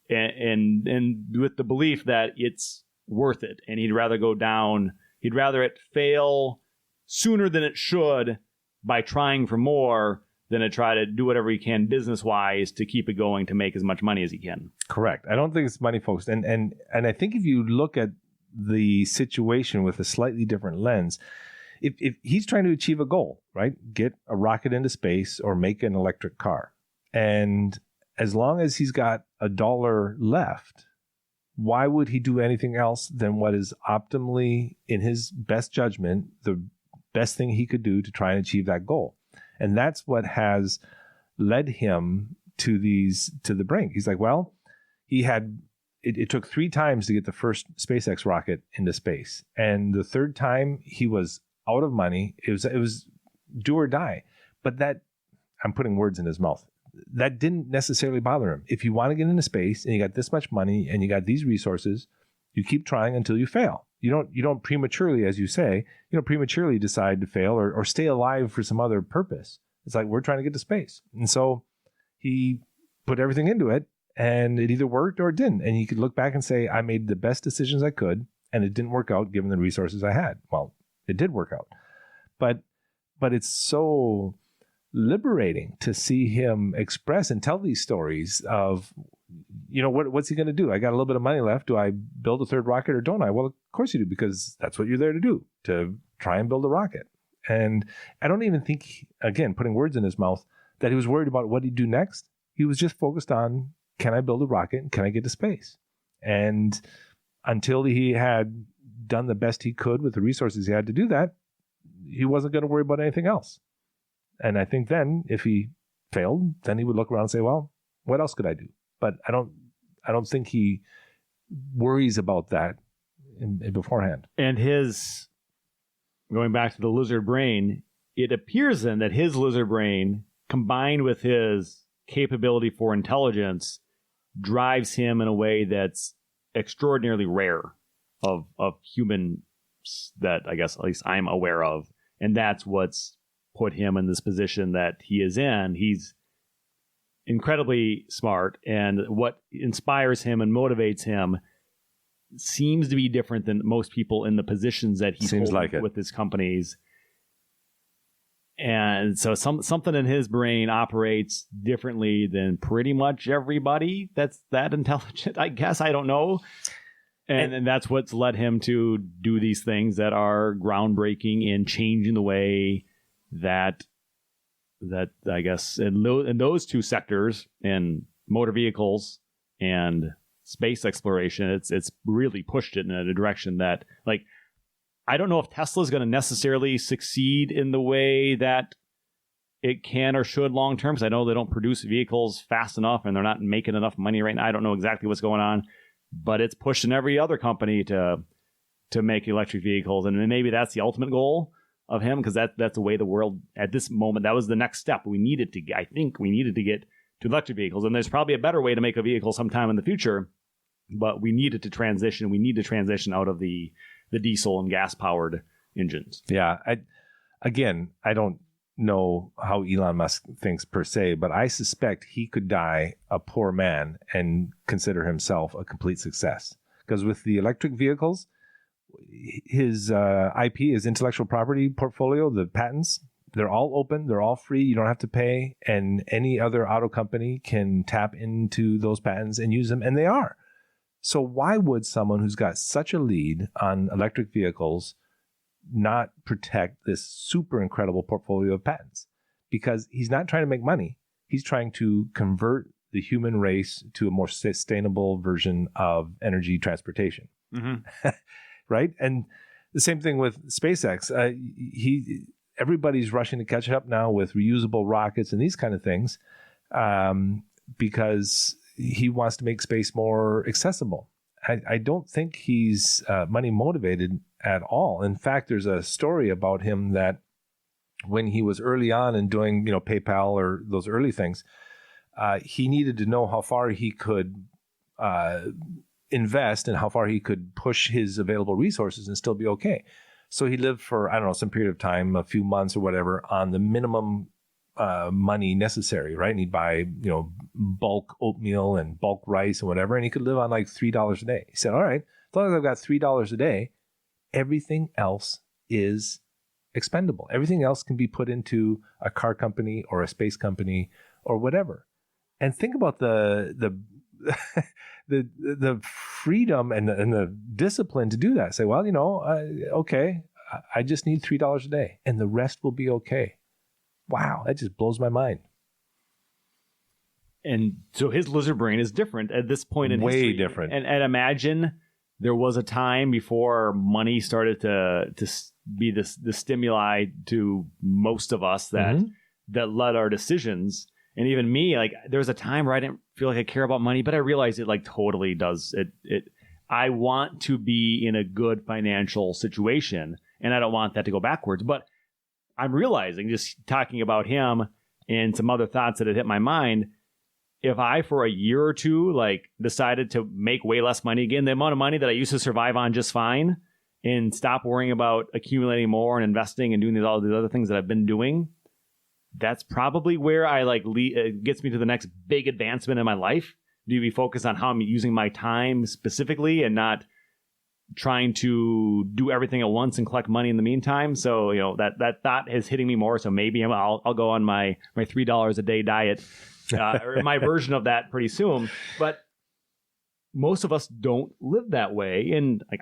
and with the belief that it's worth it, and he'd rather go down. He'd rather it fail sooner than it should by trying for more than to try to do whatever he can business wise to keep it going to make as much money as he can. Correct. I don't think it's money focused, and I think if you look at the situation with a slightly different lens. If he's trying to achieve a goal, right? Get a rocket into space or make an electric car. And as long as he's got $1 left, why would he do anything else than what is optimally, in his best judgment, the best thing he could do to try and achieve that goal? And that's what has led him to the brink. He's like, well, it took 3 times to get the first SpaceX rocket into space. And the third time he was out of money. It was do or die. But that, I'm putting words in his mouth, that didn't necessarily bother him. If you want to get into space and you got this much money and you got these resources, you keep trying until you fail. You don't prematurely, as you say, prematurely decide to fail or stay alive for some other purpose. It's like, we're trying to get to space. And so he put everything into it, and it either worked or it didn't. And you could look back and say, I made the best decisions I could, and it didn't work out given the resources I had. Well, it did work out. But it's so liberating to see him express and tell these stories of, what's he going to do? I got a little bit of money left. Do I build a third rocket or don't I? Well, of course you do, because that's what you're there to do, to try and build a rocket. And I don't even think, again, putting words in his mouth, that he was worried about what he'd do next. He was just focused on, can I build a rocket and can I get to space? And until he had done the best he could with the resources he had to do that, he wasn't going to worry about anything else. And I think then, if he failed, then he would look around and say, well, what else could I do? But I don't think he worries about that in beforehand. And going back to the lizard brain, it appears then that his lizard brain, combined with his capability for intelligence, drives him in a way that's extraordinarily rare of humans that I guess at least I'm aware of. And that's what's put him in this position that he is in. He's incredibly smart, and what inspires him and motivates him seems to be different than most people in the positions that he holds with his companies. And so something in his brain operates differently than pretty much everybody that's that intelligent, I guess. I don't know. And that's what's led him to do these things that are groundbreaking and changing the way that I guess in those two sectors, in motor vehicles and space exploration, it's really pushed it in a direction that, like, I don't know if Tesla is going to necessarily succeed in the way that it can or should long term, because I know they don't produce vehicles fast enough and they're not making enough money right now. I don't know exactly what's going on, but it's pushing every other company to make electric vehicles, and maybe that's the ultimate goal of him, because that's the way the world at this moment, that was the next step I think we needed to get to electric vehicles. And there's probably a better way to make a vehicle sometime in the future, but we need to transition out of the diesel and gas powered engines. Yeah. I don't know how Elon Musk thinks per se, but I suspect he could die a poor man and consider himself a complete success. Because with the electric vehicles, his IP, his intellectual property portfolio, the patents, they're all open, they're all free, you don't have to pay, and any other auto company can tap into those patents and use them, and they are. So why would someone who's got such a lead on electric vehicles not protect this super incredible portfolio of patents? Because he's not trying to make money. He's trying to convert the human race to a more sustainable version of energy transportation. Mm-hmm. Right? And the same thing with SpaceX. Everybody's rushing to catch up now with reusable rockets and these kind of things, because he wants to make space more accessible. I don't think he's money motivated at all. In fact, there's a story about him that when he was early on and doing, PayPal or those early things, he needed to know how far he could invest and how far he could push his available resources and still be okay. So he lived for, I don't know, some period of time, a few months or whatever, on the minimum money necessary, right? And he'd buy, bulk oatmeal and bulk rice and whatever, and he could live on like $3 a day. He said, all right, as long as I've got $3 a day, everything else is expendable. Everything else can be put into a car company or a space company or whatever. And think about the the freedom and the discipline to do that. Say, well, okay, I just need $3 a day and the rest will be okay. Wow, that just blows my mind. And so his lizard brain is different at this point in history. Way different. And imagine there was a time before money started to be the stimuli to most of us that led our decisions. And even me, like there was a time where I didn't feel like I care about money, but I realized it like totally does. I want to be in a good financial situation, and I don't want that to go backwards. But I'm realizing, just talking about him and some other thoughts that had hit my mind, if I for a year or two like decided to make way less money again, the amount of money that I used to survive on just fine, and stop worrying about accumulating more and investing and doing all these other things that I've been doing, that's probably where I gets me to the next big advancement in my life. Do be focused on how I'm using my time specifically and not trying to do everything at once and collect money in the meantime. So, that thought is hitting me more. So maybe I'll go on my $3 a day diet or my version of that pretty soon. But most of us don't live that way. And like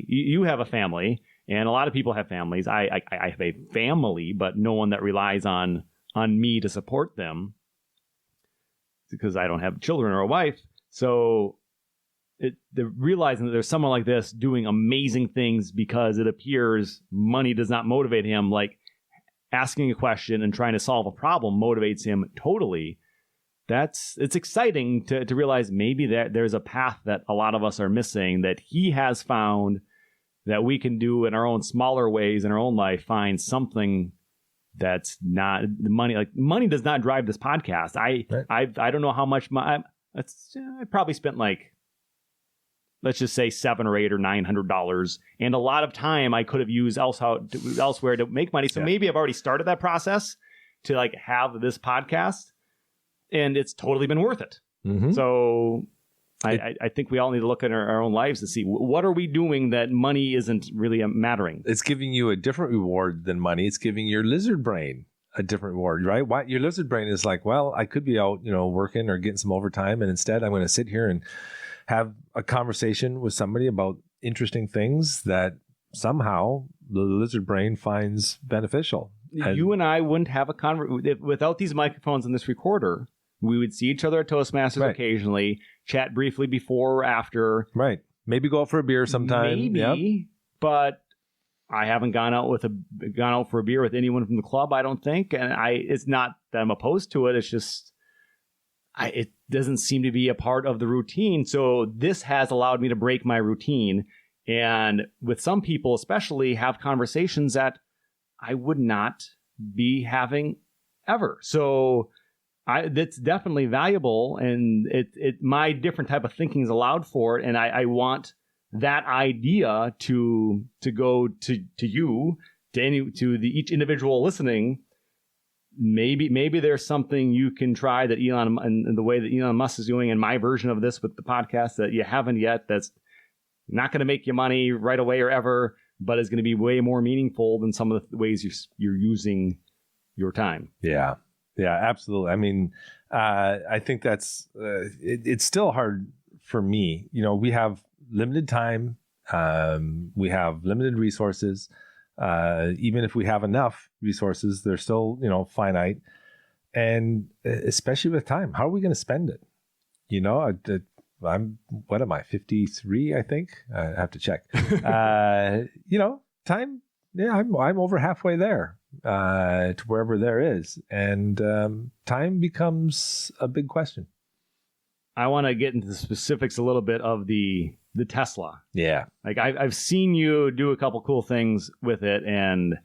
you have a family, and a lot of people have families. I have a family, but no one that relies on me to support them because I don't have children or a wife. So realizing that there's someone like this doing amazing things because it appears money does not motivate him, like asking a question and trying to solve a problem motivates him totally. It's exciting to realize maybe that there's a path that a lot of us are missing that he has found that we can do in our own smaller ways in our own life, find something that's not the money. Like money does not drive this podcast. I don't know how much I probably spent like, let's just say $700 or $800 or $900, and a lot of time I could have used elsewhere to make money. So maybe I've already started that process to like have this podcast, and it's totally been worth it. Mm-hmm. So I think we all need to look at our own lives to see what are we doing that money isn't really mattering. It's giving you a different reward than money. It's giving your lizard brain a different reward, right? Why your lizard brain is like, well, I could be out, working or getting some overtime, and instead I'm going to sit here and have a conversation with somebody about interesting things that somehow the lizard brain finds beneficial. You and I wouldn't have a conversation without these microphones and this recorder. We would see each other at Toastmasters occasionally, chat briefly before or after. Right. Maybe go out for a beer sometime. Maybe, but I haven't gone out for a beer with anyone from the club, I don't think. And it's not that I'm opposed to it. It's just it doesn't seem to be a part of the routine. So this has allowed me to break my routine. And with some people especially, have conversations that I would not be having ever. So that's definitely valuable, and my different type of thinking is allowed for it, and I want that idea to go to you, to each individual listening. Maybe there's something you can try that Elon and the way that Elon Musk is doing, and my version of this with the podcast that you haven't yet. That's not going to make you money right away or ever, but is going to be way more meaningful than some of the ways you're using your time. Yeah. Yeah, absolutely. I mean, I think that's it's still hard for me. We have limited time. We have limited resources. Even if we have enough resources, they're still, finite. And especially with time, how are we going to spend it? What am I, 53, I think? I have to check. Time, yeah, I'm over halfway there. To wherever there is, and time becomes a big question. I want to get into the specifics a little bit of the Tesla. Yeah, like I've seen you do a couple cool things with it, and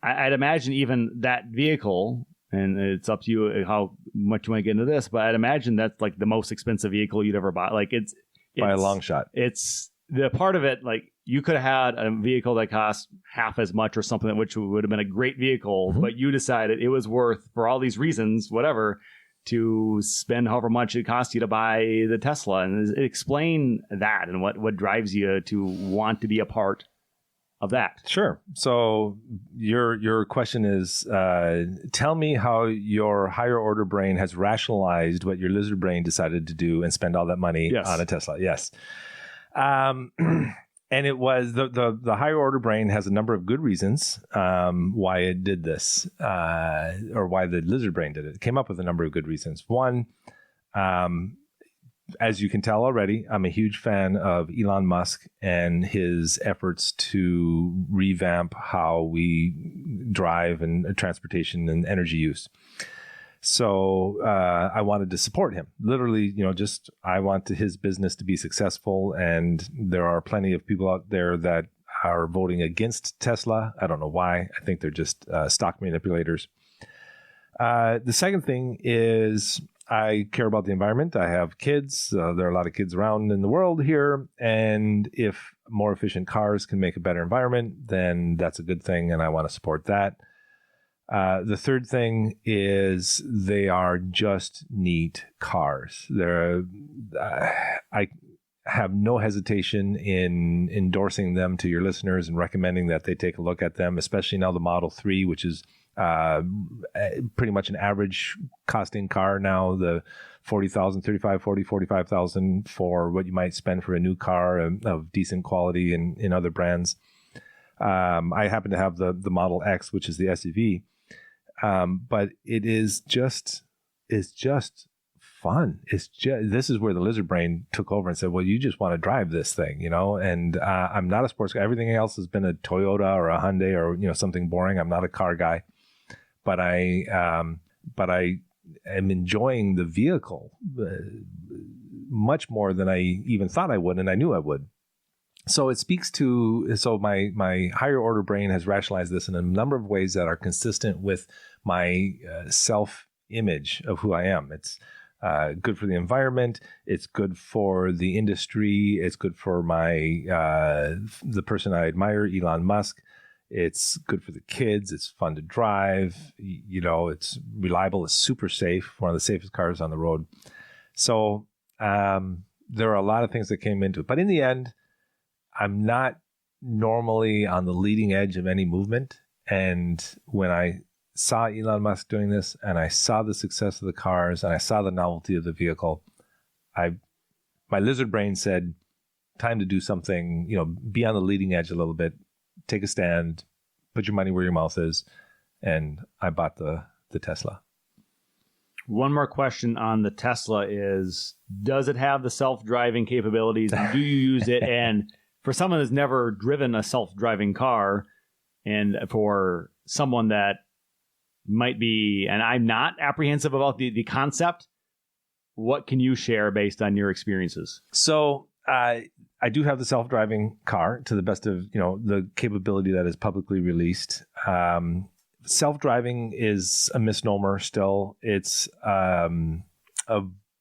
I'd imagine even that vehicle, and it's up to you how much you want to get into this, but I'd imagine that's like the most expensive vehicle you'd ever bought. Like it's by a long shot. It's the part of it, like you could have had a vehicle that cost half as much or something, which would have been a great vehicle, but you decided it was worth, for all these reasons, whatever, to spend however much it cost you to buy the Tesla. And explain that and what drives you to want to be a part of that. Sure. So your question is, tell me how your higher order brain has rationalized what your lizard brain decided to do and spend all that money on a Tesla. Yes. And it was the higher order brain has a number of good reasons why it did this, or why the lizard brain did it. It came up with a number of good reasons. One, as you can tell already, I'm a huge fan of Elon Musk and his efforts to revamp how we drive and transportation and energy use. So I wanted to support him. Literally, I want his business to be successful. And there are plenty of people out there that are voting against Tesla. I don't know why. I think they're just stock manipulators. The second thing is I care about the environment. I have kids. There are a lot of kids around in the world here. And if more efficient cars can make a better environment, then that's a good thing. And I want to support that. The third thing is they are just neat cars. I have no hesitation in endorsing them to your listeners and recommending that they take a look at them, especially now the Model 3, which is pretty much an average costing car now, the 40,000, 35, 40, 45,000 for what you might spend for a new car of decent quality in other brands. I happen to have the Model X, which is the SUV. But it's just fun. This is where the lizard brain took over and said, well, you just want to drive this thing, and I'm not a sports guy. Everything else has been a Toyota or a Hyundai or, something boring. I'm not a car guy, but I am enjoying the vehicle much more than I even thought I would. And I knew I would. So it speaks to, my higher order brain has rationalized this in a number of ways that are consistent with my self-image of who I am. It's good for the environment. It's good for the industry. It's good for the person I admire, Elon Musk. It's good for the kids. It's fun to drive. It's reliable. It's super safe. One of the safest cars on the road. So there are a lot of things that came into it. But in the end, I'm not normally on the leading edge of any movement. And when I saw Elon Musk doing this and I saw the success of the cars and I saw the novelty of the vehicle, my lizard brain said, time to do something, be on the leading edge a little bit, take a stand, put your money where your mouth is. And I bought the Tesla. One more question on the Tesla is, does it have the self-driving capabilities? Do you use it? And for someone who's never driven a self-driving car, and for someone that might be, and I'm not apprehensive about the concept, what can you share based on your experiences? So I do have the self-driving car to the best of the capability that is publicly released. Self-driving is a misnomer still. It's a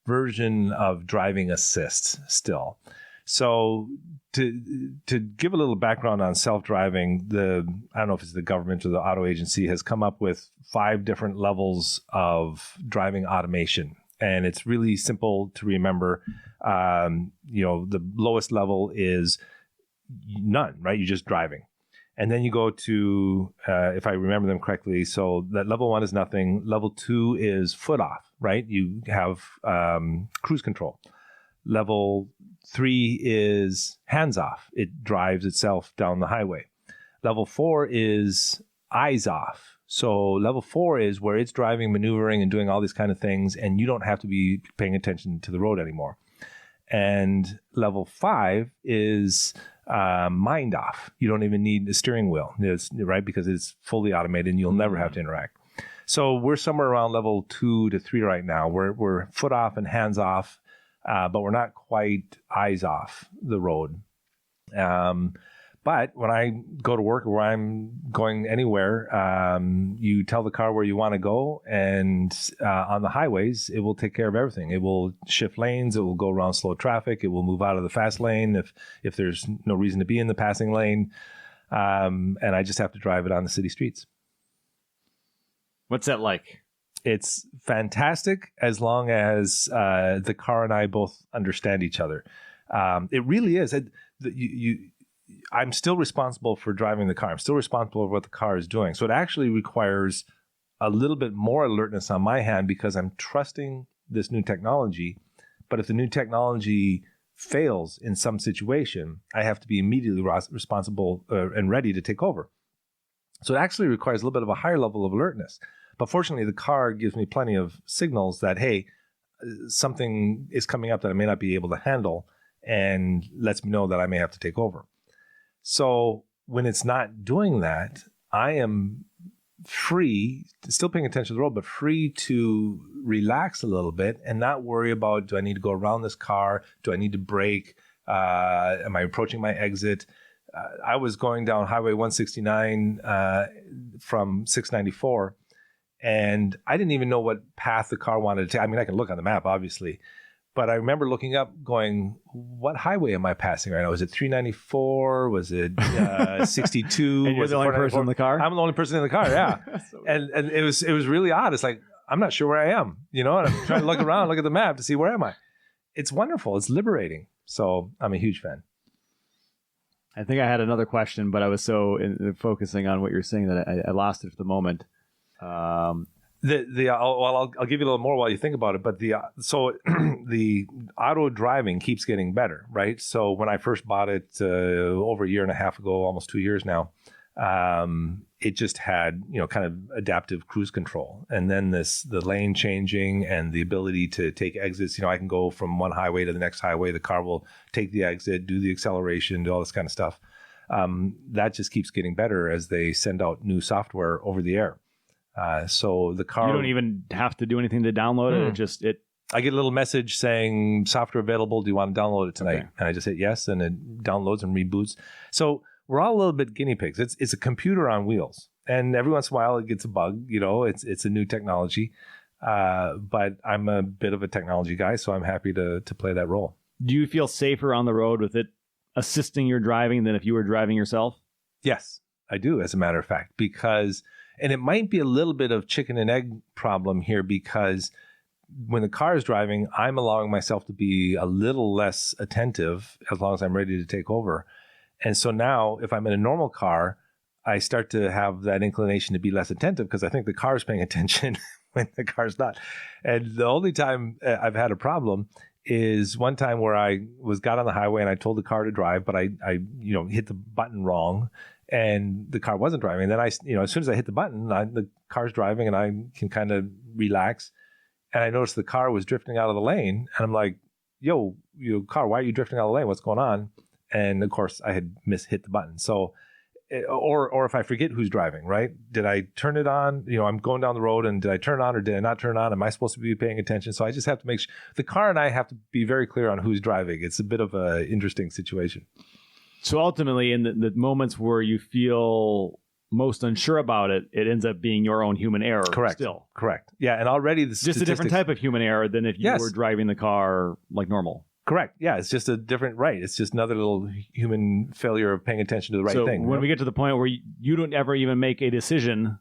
version of driving assist still. So to give a little background on self-driving, I don't know if it's the government or the auto agency has come up with 5 different levels of driving automation. And it's really simple to remember. The lowest level is none, right? You're just driving. And then you go to, if I remember them correctly, so that level 1 is nothing. Level 2 is foot off, right? You have cruise control. Level 3 is hands off. It drives itself down the highway. Level 4 is eyes off. So level 4 is where it's driving, maneuvering, and doing all these kind of things, and you don't have to be paying attention to the road anymore. And level 5 is mind off. You don't even need the steering wheel, right? Because it's fully automated and you'll never have to interact. So we're somewhere around level 2 to 3 right now. We're foot off and hands off, but we're not quite eyes off the road. But when I go to work or where I'm going anywhere, you tell the car where you want to go, and on the highways, it will take care of everything. It will shift lanes. It will go around slow traffic. It will move out of the fast lane if there's no reason to be in the passing lane. And I just have to drive it on the city streets. What's that like? It's fantastic as long as the car and I both understand each other. It really is. I'm still responsible for driving the car. I'm still responsible for what the car is doing. So it actually requires a little bit more alertness on my hand because I'm trusting this new technology. But if the new technology fails in some situation, I have to be immediately responsible and ready to take over. So it actually requires a little bit of a higher level of alertness. But fortunately, the car gives me plenty of signals that, hey, something is coming up that I may not be able to handle, and lets me know that I may have to take over. So when it's not doing that, I am free, still paying attention to the road, but free to relax a little bit and not worry about, do I need to go around this car? Do I need to brake? Am I approaching my exit? I was going down Highway 169 from 694, and I didn't even know what path the car wanted to take. I mean, I can look on the map, obviously, but I remember looking up going, what highway am I passing right now? Was it 394? Was it 62? And you're the only person in the car? I'm the only person in the car, yeah. and it was really odd. It's like, I'm not sure where I am, and I'm trying to look around, look at the map to see where am I. It's wonderful. It's liberating. So I'm a huge fan. I think I had another question, but I was so focusing on what you're saying that I lost it for the moment. I'll give you a little more while you think about it. But the auto driving keeps getting better, right? So when I first bought it over a year and a half ago, almost 2 years now, it just had kind of adaptive cruise control, and then the lane changing and the ability to take exits. I can go from one highway to the next highway. The car will take the exit, do the acceleration, do all this kind of stuff. That just keeps getting better as they send out new software over the air. So the car, you don't even have to do anything to download it. I get a little message saying software available. Do you want to download it tonight? Okay. And I just hit yes, and it downloads and reboots. So we're all a little bit guinea pigs. It's a computer on wheels, and every once in a while it gets a bug. It's a new technology, but I'm a bit of a technology guy, so I'm happy to play that role. Do you feel safer on the road with it assisting your driving than if you were driving yourself? Yes, I do, as a matter of fact, because. And it might be a little bit of chicken and egg problem here, because when the car is driving, I'm allowing myself to be a little less attentive as long as I'm ready to take over. And so now if I'm in a normal car, I start to have that inclination to be less attentive because I think the car is paying attention when the car's not. And the only time I've had a problem is one time where I got on the highway and I told the car to drive, but I hit the button wrong. And the car wasn't driving. And then as soon as I hit the button, the car's driving and I can kind of relax. And I noticed the car was drifting out of the lane. And I'm like, yo, car, why are you drifting out of the lane? What's going on? And of course I had hit the button. So, or if I forget who's driving, right? Did I turn it on? I'm going down the road and did I turn it on or did I not turn it on? Am I supposed to be paying attention? So I just have to make sure the car and I have to be very clear on who's driving. It's a bit of an interesting situation. So ultimately, in the moments where you feel most unsure about it, it ends up being your own human error. Correct. Still. Correct. Yeah. And already the just a different type of human error than if you were driving the car like normal. Correct. Yeah. It's just a different, right. It's just another little human failure of paying attention to the right thing. So when we get to the point where you don't ever even make a decision,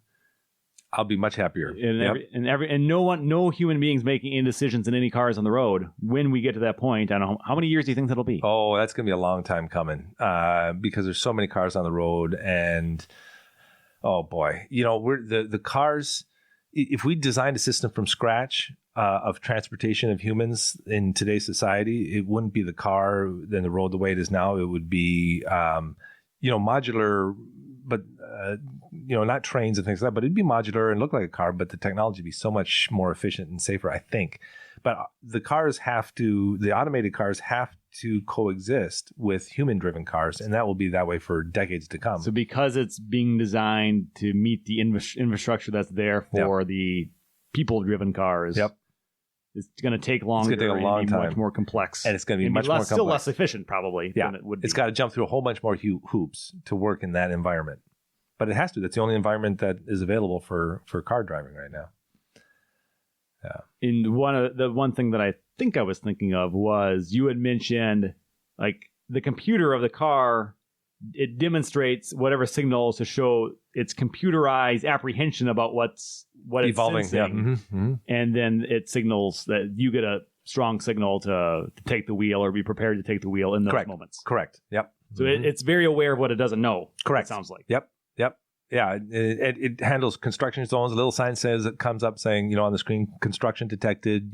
I'll be much happier. And no human beings making any decisions in any cars on the road. When we get to that point, I don't know, how many years do you think that'll be? Oh, that's going to be a long time coming because there's so many cars on the road, and oh boy, we're the cars. If we designed a system from scratch of transportation of humans in today's society, it wouldn't be the car then the road the way it is now. It would be modular, but not trains and things like that, but it'd be modular and look like a car, but the technology would be so much more efficient and safer, I think. But the automated cars have to coexist with human-driven cars, and that will be that way for decades to come. So because it's being designed to meet the infrastructure that's there for the people-driven cars, it's going to take longer. It's going to take a long time. Much more complex. And it's going to be much more complex. Still less efficient, probably, than it would be. It's got to jump through a whole bunch more hoops to work in that environment. But it has to. That's the only environment that is available for car driving right now. Yeah. The one thing that I think I was thinking of was you had mentioned like the computer of the car, it demonstrates whatever signals to show its computerized apprehension about what it's evolving, sensing, and then it signals that you get a strong signal to take the wheel or be prepared to take the wheel in those moments. Correct. Yep. So it's very aware of what it doesn't know. Correct. It sounds like. Yep. Yeah, it handles construction zones. A little sign says, it comes up saying, on the screen, construction detected,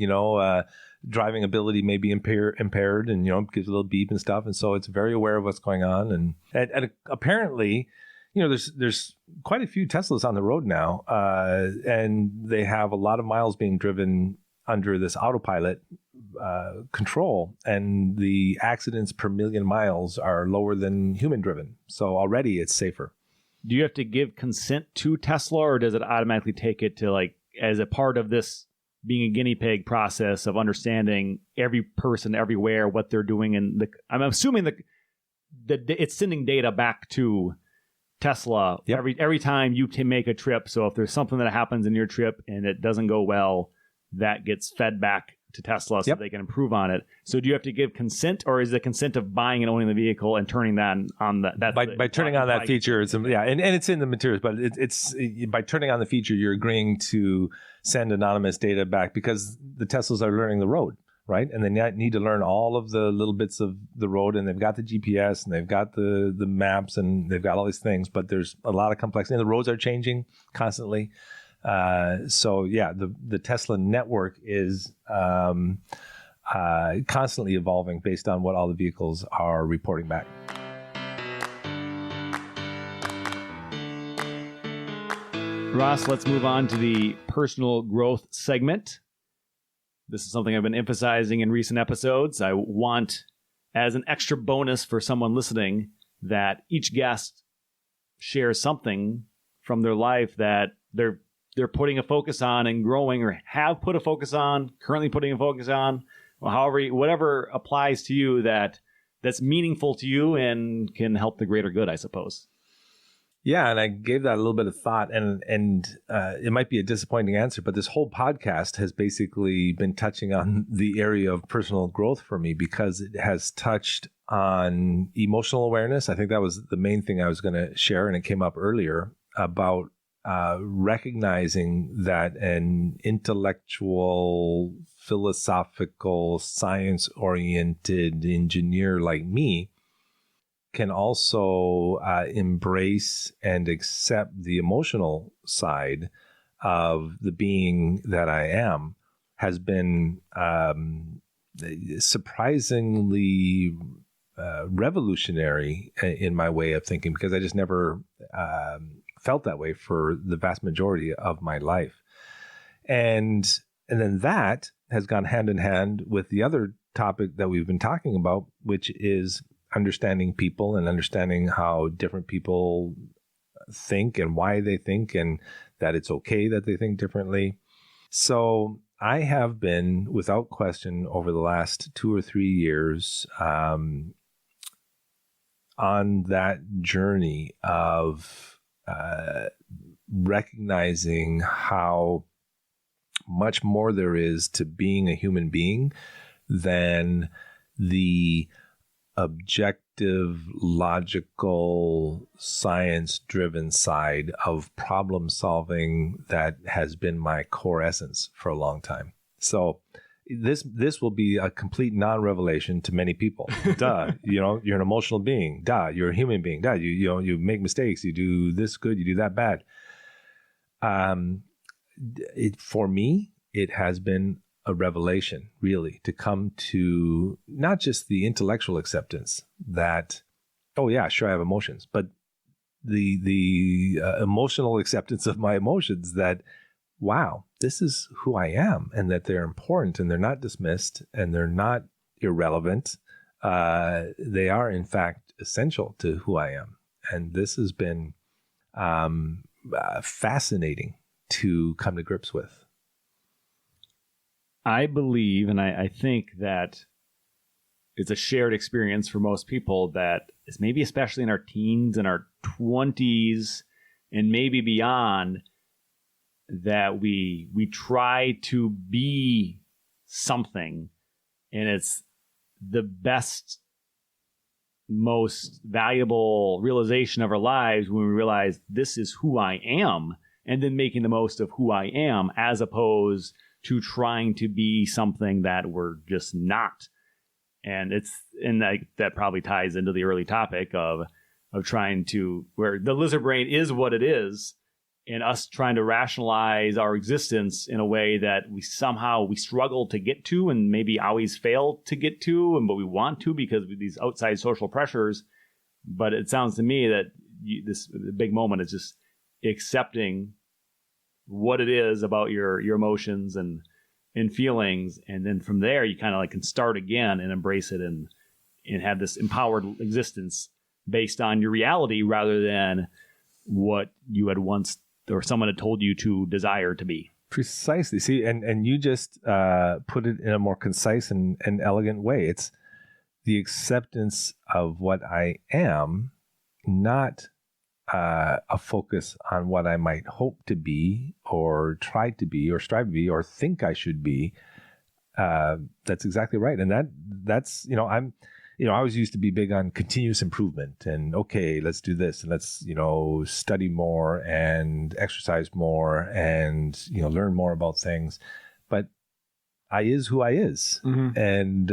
driving ability may be impaired, and, gives a little beep and stuff. And so it's very aware of what's going on. And apparently, there's quite a few Teslas on the road now, and they have a lot of miles being driven under this autopilot control, and the accidents per million miles are lower than human driven. So already it's safer. Do you have to give consent to Tesla, or does it automatically take it to, like, as a part of this being a guinea pig process of understanding every person everywhere, what they're doing? And I'm assuming that it's sending data back to Tesla every time you make a trip. So if there's something that happens in your trip and it doesn't go well, that gets fed back to Tesla so they can improve on it. So do you have to give consent, or is the consent of buying and owning the vehicle and turning that on by turning on that feature? It's and it's in the materials, but it's by turning on the feature, you're agreeing to send anonymous data back, because the Teslas are learning the road, right? And they need to learn all of the little bits of the road, and they've got the GPS, and they've got the maps, and they've got all these things, but there's a lot of complexity, and the roads are changing constantly. The Tesla network is constantly evolving based on what all the vehicles are reporting back. Ross, let's move on to the personal growth segment. This is something I've been emphasizing in recent episodes. I want, as an extra bonus for someone listening, that each guest shares something from their life that they're putting a focus on and growing, or have put a focus on, currently putting a focus on, or whatever applies to you that's meaningful to you and can help the greater good, I suppose. Yeah, and I gave that a little bit of thought, and it might be a disappointing answer, but this whole podcast has basically been touching on the area of personal growth for me, because it has touched on emotional awareness. I think that was the main thing I was going to share, and it came up earlier about recognizing that an intellectual, philosophical, science-oriented engineer like me can also embrace and accept the emotional side of the being that I am, has been surprisingly revolutionary in my way of thinking, because I just never felt that way for the vast majority of my life. And then that has gone hand in hand with the other topic that we've been talking about, which is understanding people and understanding how different people think and why they think, and that it's okay that they think differently. So I have been, without question, over the last 2 or 3 years, on that journey of recognizing how much more there is to being a human being than the objective, logical, science-driven side of problem solving that has been my core essence for a long time. So this will be a complete non-revelation to many people. Duh, you're an emotional being. Duh, you're a human being. Duh, you make mistakes. You do this good. You do that bad. For me, it has been a revelation, really, to come to not just the intellectual acceptance that, oh yeah, sure, I have emotions, but the emotional acceptance of my emotions that, wow, this is who I am, and that they're important, and they're not dismissed, and they're not irrelevant. They are, in fact, essential to who I am. And this has been fascinating to come to grips with. I believe, and I think that it's a shared experience for most people, that is maybe especially in our teens and our 20s and maybe beyond, that we try to be something, and it's the best, most valuable realization of our lives when we realize this is who I am, and then making the most of who I am, as opposed to trying to be something that we're just not. And that probably ties into the early topic of trying to, where the lizard brain is what it is, and us trying to rationalize our existence in a way that we struggle to get to, and maybe always fail to get to, but we want to because of these outside social pressures. But it sounds to me that the big moment is just accepting what it is about your emotions and feelings, and then from there you kind of like can start again and embrace it and have this empowered existence based on your reality rather than what you had once or someone had told you to desire to be. Precisely. See, and you just put it in a more concise and elegant way. It's the acceptance of what I am, not a focus on what I might hope to be or try to be or strive to be or think I should be. That's exactly right. And that's, I always used to be big on continuous improvement and, okay, let's do this and let's, study more and exercise more and, learn more about things. But I is who I is. Mm-hmm. And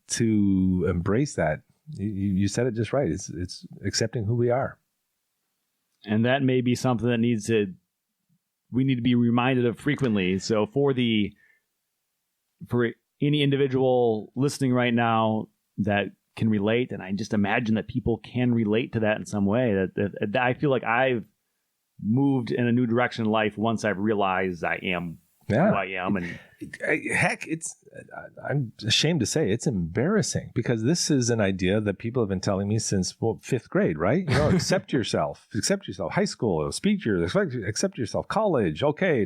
to embrace that, you said it just right. It's accepting who we are. And that may be something that we need to be reminded of frequently. So for any individual listening right now that can relate, and I just imagine that people can relate to that in some way, that I feel like I've moved in a new direction in life once I've realized I am who I am. And heck, I'm ashamed to say it's embarrassing, because this is an idea that people have been telling me since fifth grade, right? Accept yourself, high school, speak accept yourself, college. Okay.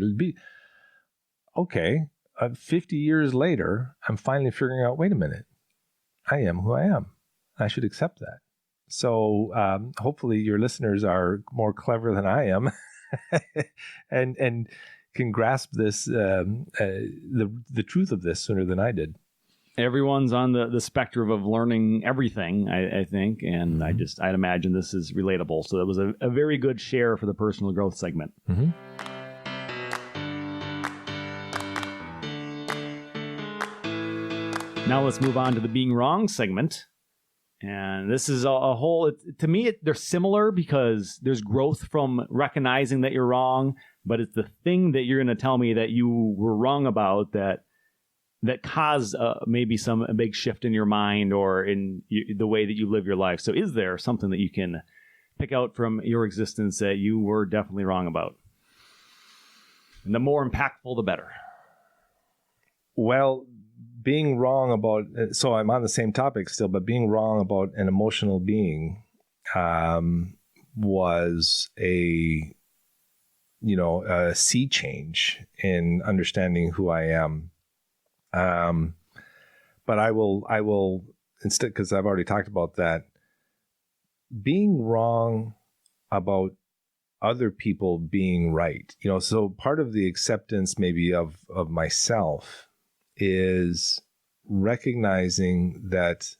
50 years later, I'm finally figuring out, wait a minute, I am who I am. I should accept that. So hopefully your listeners are more clever than I am and can grasp this, the truth of this sooner than I did. Everyone's on the spectrum of learning everything, I think, and mm-hmm. I'd imagine this is relatable. So that was a very good share for the personal growth segment. Mm-hmm. Now let's move on to the being wrong segment. And this is a whole, to me, they're similar because there's growth from recognizing that you're wrong, but it's the thing that you're going to tell me that you were wrong about that caused maybe a big shift in your mind or in the way that you live your life. So is there something that you can pick out from your existence that you were definitely wrong about? And the more impactful, the better. Well, being wrong about, so I'm on the same topic still, but being wrong about an emotional being was a sea change in understanding who I am. But I will instead, because I've already talked about that, being wrong about other people being right. So part of the acceptance maybe of myself is recognizing that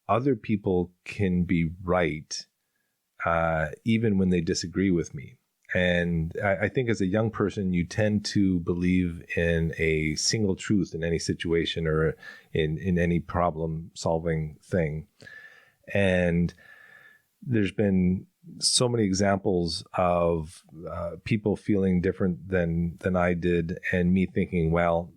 other people can be right even when they disagree with me. And I think as a young person, you tend to believe in a single truth in any situation or in any problem-solving thing. And there's been so many examples of people feeling different than I did, and me thinking, well,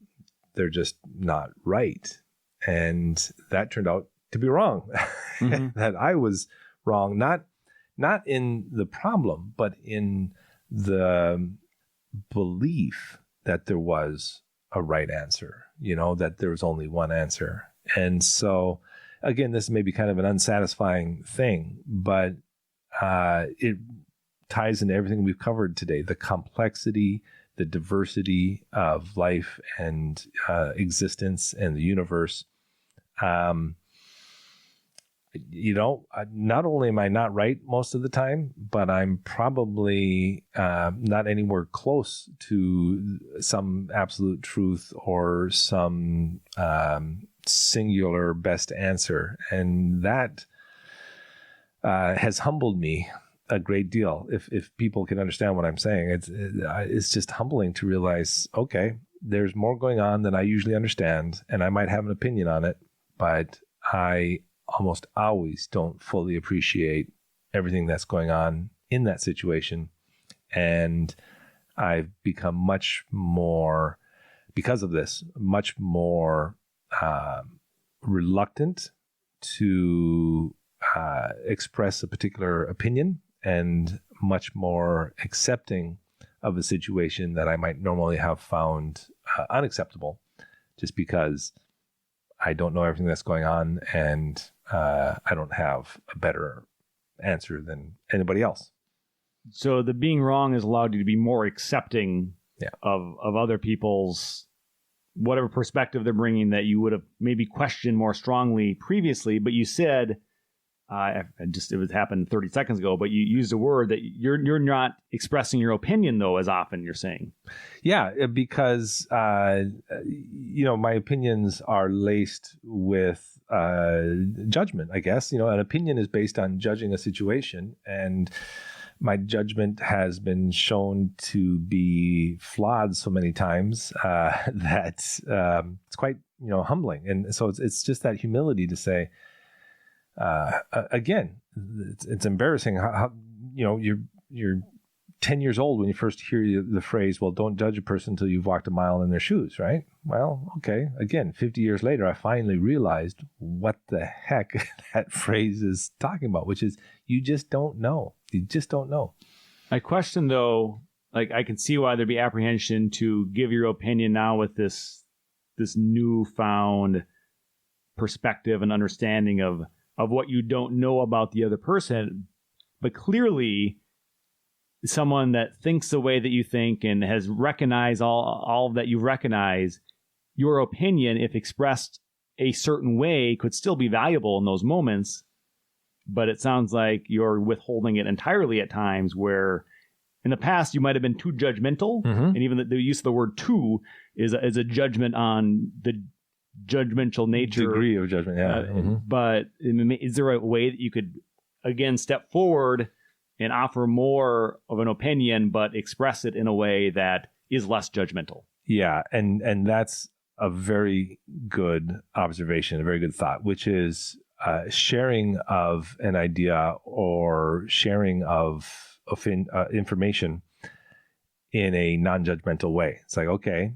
they're just not right. And that turned out to be wrong. Mm-hmm. That I was wrong, not in the problem, but in the belief that there was a right answer, that there was only one answer. And so, again, this may be kind of an unsatisfying thing, but it ties into everything we've covered today, the complexity, the diversity of life and existence and the universe. Not only am I not right most of the time, but I'm probably not anywhere close to some absolute truth or some singular best answer. And that has humbled me a great deal. If people can understand what I'm saying, it's just humbling to realize, okay, there's more going on than I usually understand, and I might have an opinion on it, but I almost always don't fully appreciate everything that's going on in that situation. And I've become much more, because of this, much more reluctant to express a particular opinion, and much more accepting of a situation that I might normally have found unacceptable, just because I don't know everything that's going on, and I don't have a better answer than anybody else. So the being wrong has allowed you to be more accepting of other people's whatever perspective they're bringing that you would have maybe questioned more strongly previously. But you said, it was happened 30 seconds ago, but you used a word that you're not expressing your opinion though as often, you're saying. Yeah, because my opinions are laced with judgment, I guess. An opinion is based on judging a situation, and my judgment has been shown to be flawed so many times that it's quite humbling. And so it's just that humility to say, again, it's embarrassing how you're 10 years old when you first hear the phrase, well, don't judge a person until you've walked a mile in their shoes, right? Well, okay. Again, 50 years later, I finally realized what the heck that phrase is talking about, which is you just don't know. You just don't know. My question, though, like I can see why there'd be apprehension to give your opinion now with this newfound perspective and understanding of what you don't know about the other person. But clearly, someone that thinks the way that you think and has recognized all that you recognize, your opinion, if expressed a certain way, could still be valuable in those moments. But it sounds like you're withholding it entirely at times, where in the past you might have been too judgmental. Mm-hmm. And even the use of the word "too" is a judgment on the judgmental nature. Degree of judgment, yeah. Mm-hmm. But is there a way that you could, again, step forward and offer more of an opinion, but express it in a way that is less judgmental? Yeah, and that's a very good observation, a very good thought, which is sharing of an idea or sharing of information in a non-judgmental way. It's like, okay,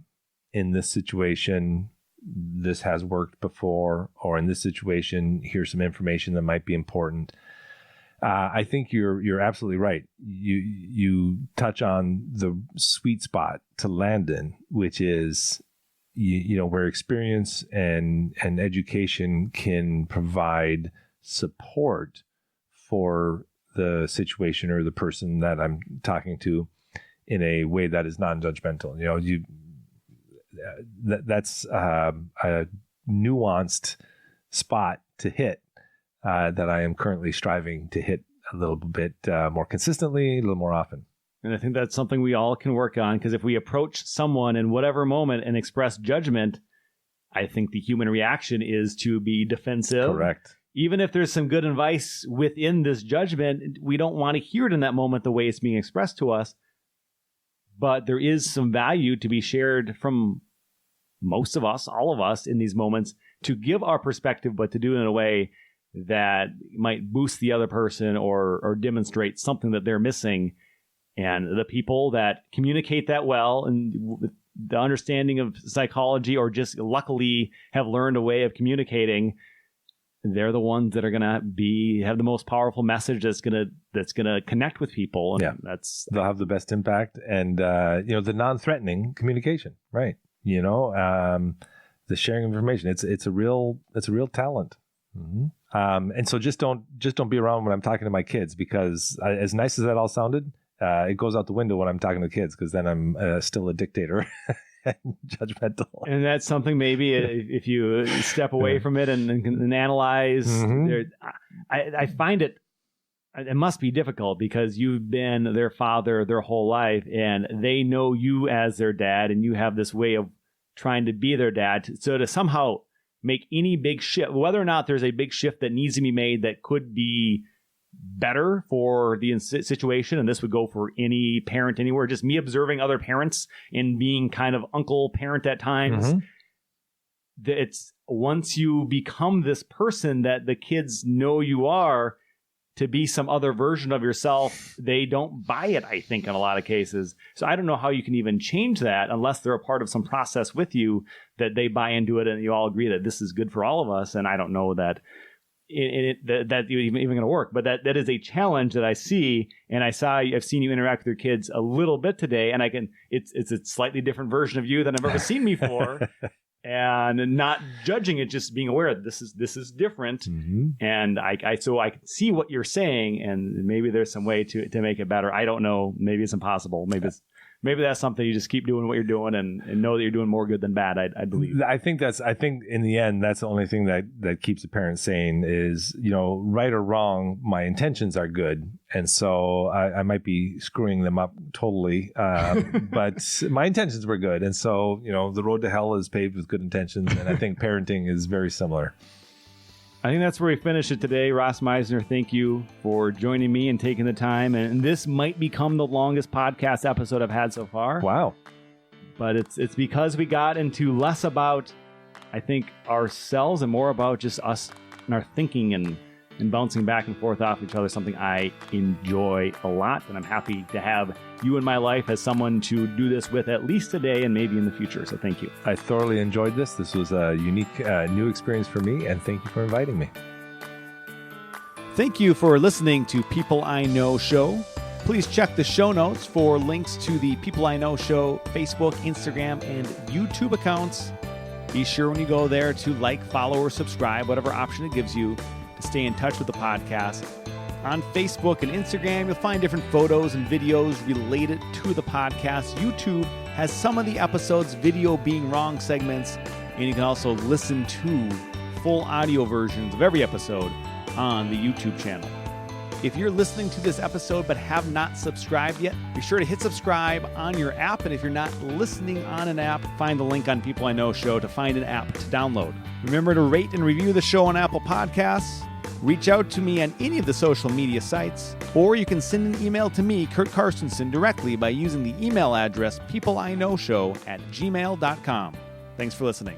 in this situation, this has worked before, or in this situation, here's some information that might be important. I think you're absolutely right. You touch on the sweet spot to land in, which is where experience and education can provide support for the situation or the person that I'm talking to in a way that is non-judgmental. That's a nuanced spot to hit that I am currently striving to hit a little bit more consistently, a little more often. And I think that's something we all can work on, because if we approach someone in whatever moment and express judgment, I think the human reaction is to be defensive. Correct. Even if there's some good advice within this judgment, we don't want to hear it in that moment the way it's being expressed to us. But there is some value to be shared from most of us, all of us in these moments, to give our perspective, but to do it in a way that might boost the other person or demonstrate something that they're missing. And the people that communicate that well and the understanding of psychology, or just luckily have learned a way of communicating, they're the ones that are going to have the most powerful message that's going to connect with people. And they'll have the best impact. And the non-threatening communication, right? The sharing of information. It's a real talent. Mm-hmm. And so just don't be around when I'm talking to my kids, because as nice as that all sounded, it goes out the window when I'm talking to kids, because then I'm still a dictator and judgmental. And that's something maybe if you step away from it and analyze. Mm-hmm. I find it must be difficult, because you've been their father their whole life, and they know you as their dad, and you have this way of trying to be their dad. So to somehow make any big shift, whether or not there's a big shift that needs to be made that could be better for the situation, and this would go for any parent anywhere, just me observing other parents and being kind of uncle parent at times. Mm-hmm. once you become this person that the kids know you are, to be some other version of yourself, they don't buy it, I think, in a lot of cases. So I don't know how you can even change that unless they're a part of some process with you that they buy into it and you all agree that this is good for all of us. And I don't know that that even going to work, but that is a challenge that I see. And I've seen you interact with your kids a little bit today, and it's a slightly different version of you than I've ever seen before. And not judging it, just being aware that this is different. Mm-hmm. And I can see what you're saying, and maybe there's some way to make it better. I don't know. Maybe it's impossible. Maybe that's something you just keep doing what you're doing and know that you're doing more good than bad. I believe. I think in the end, that's the only thing that keeps a parent sane is, right or wrong, my intentions are good. And so I might be screwing them up totally. But my intentions were good. And so, the road to hell is paved with good intentions. And I think parenting is very similar. I think that's where we finish it today. Ross Meisner, thank you for joining me and taking the time. And this might become the longest podcast episode I've had so far. Wow. But it's because we got into less about, I think, ourselves and more about just us and our thinking and bouncing back and forth off each other, something I enjoy a lot. And I'm happy to have you in my life as someone to do this with at least today and maybe in the future. So thank you. I thoroughly enjoyed this. This was a unique new experience for me. And thank you for inviting me. Thank you for listening to People I Know Show. Please check the show notes for links to the People I Know Show Facebook, Instagram, and YouTube accounts. Be sure when you go there to like, follow, or subscribe, whatever option it gives you, to stay in touch with the podcast. On Facebook and Instagram, you'll find different photos and videos related to the podcast. YouTube has some of the episodes video being wrong segments, and you can also listen to full audio versions of every episode on the YouTube channel. If you're listening to this episode but have not subscribed yet, be sure to hit subscribe on your app. And if you're not listening on an app, find the link on People I Know Show to find an app to download. Remember to rate and review the show on Apple Podcasts. Reach out to me on any of the social media sites, or you can send an email to me, Curt Carstensen, directly by using the email address peopleiknowshow@gmail.com. Thanks for listening.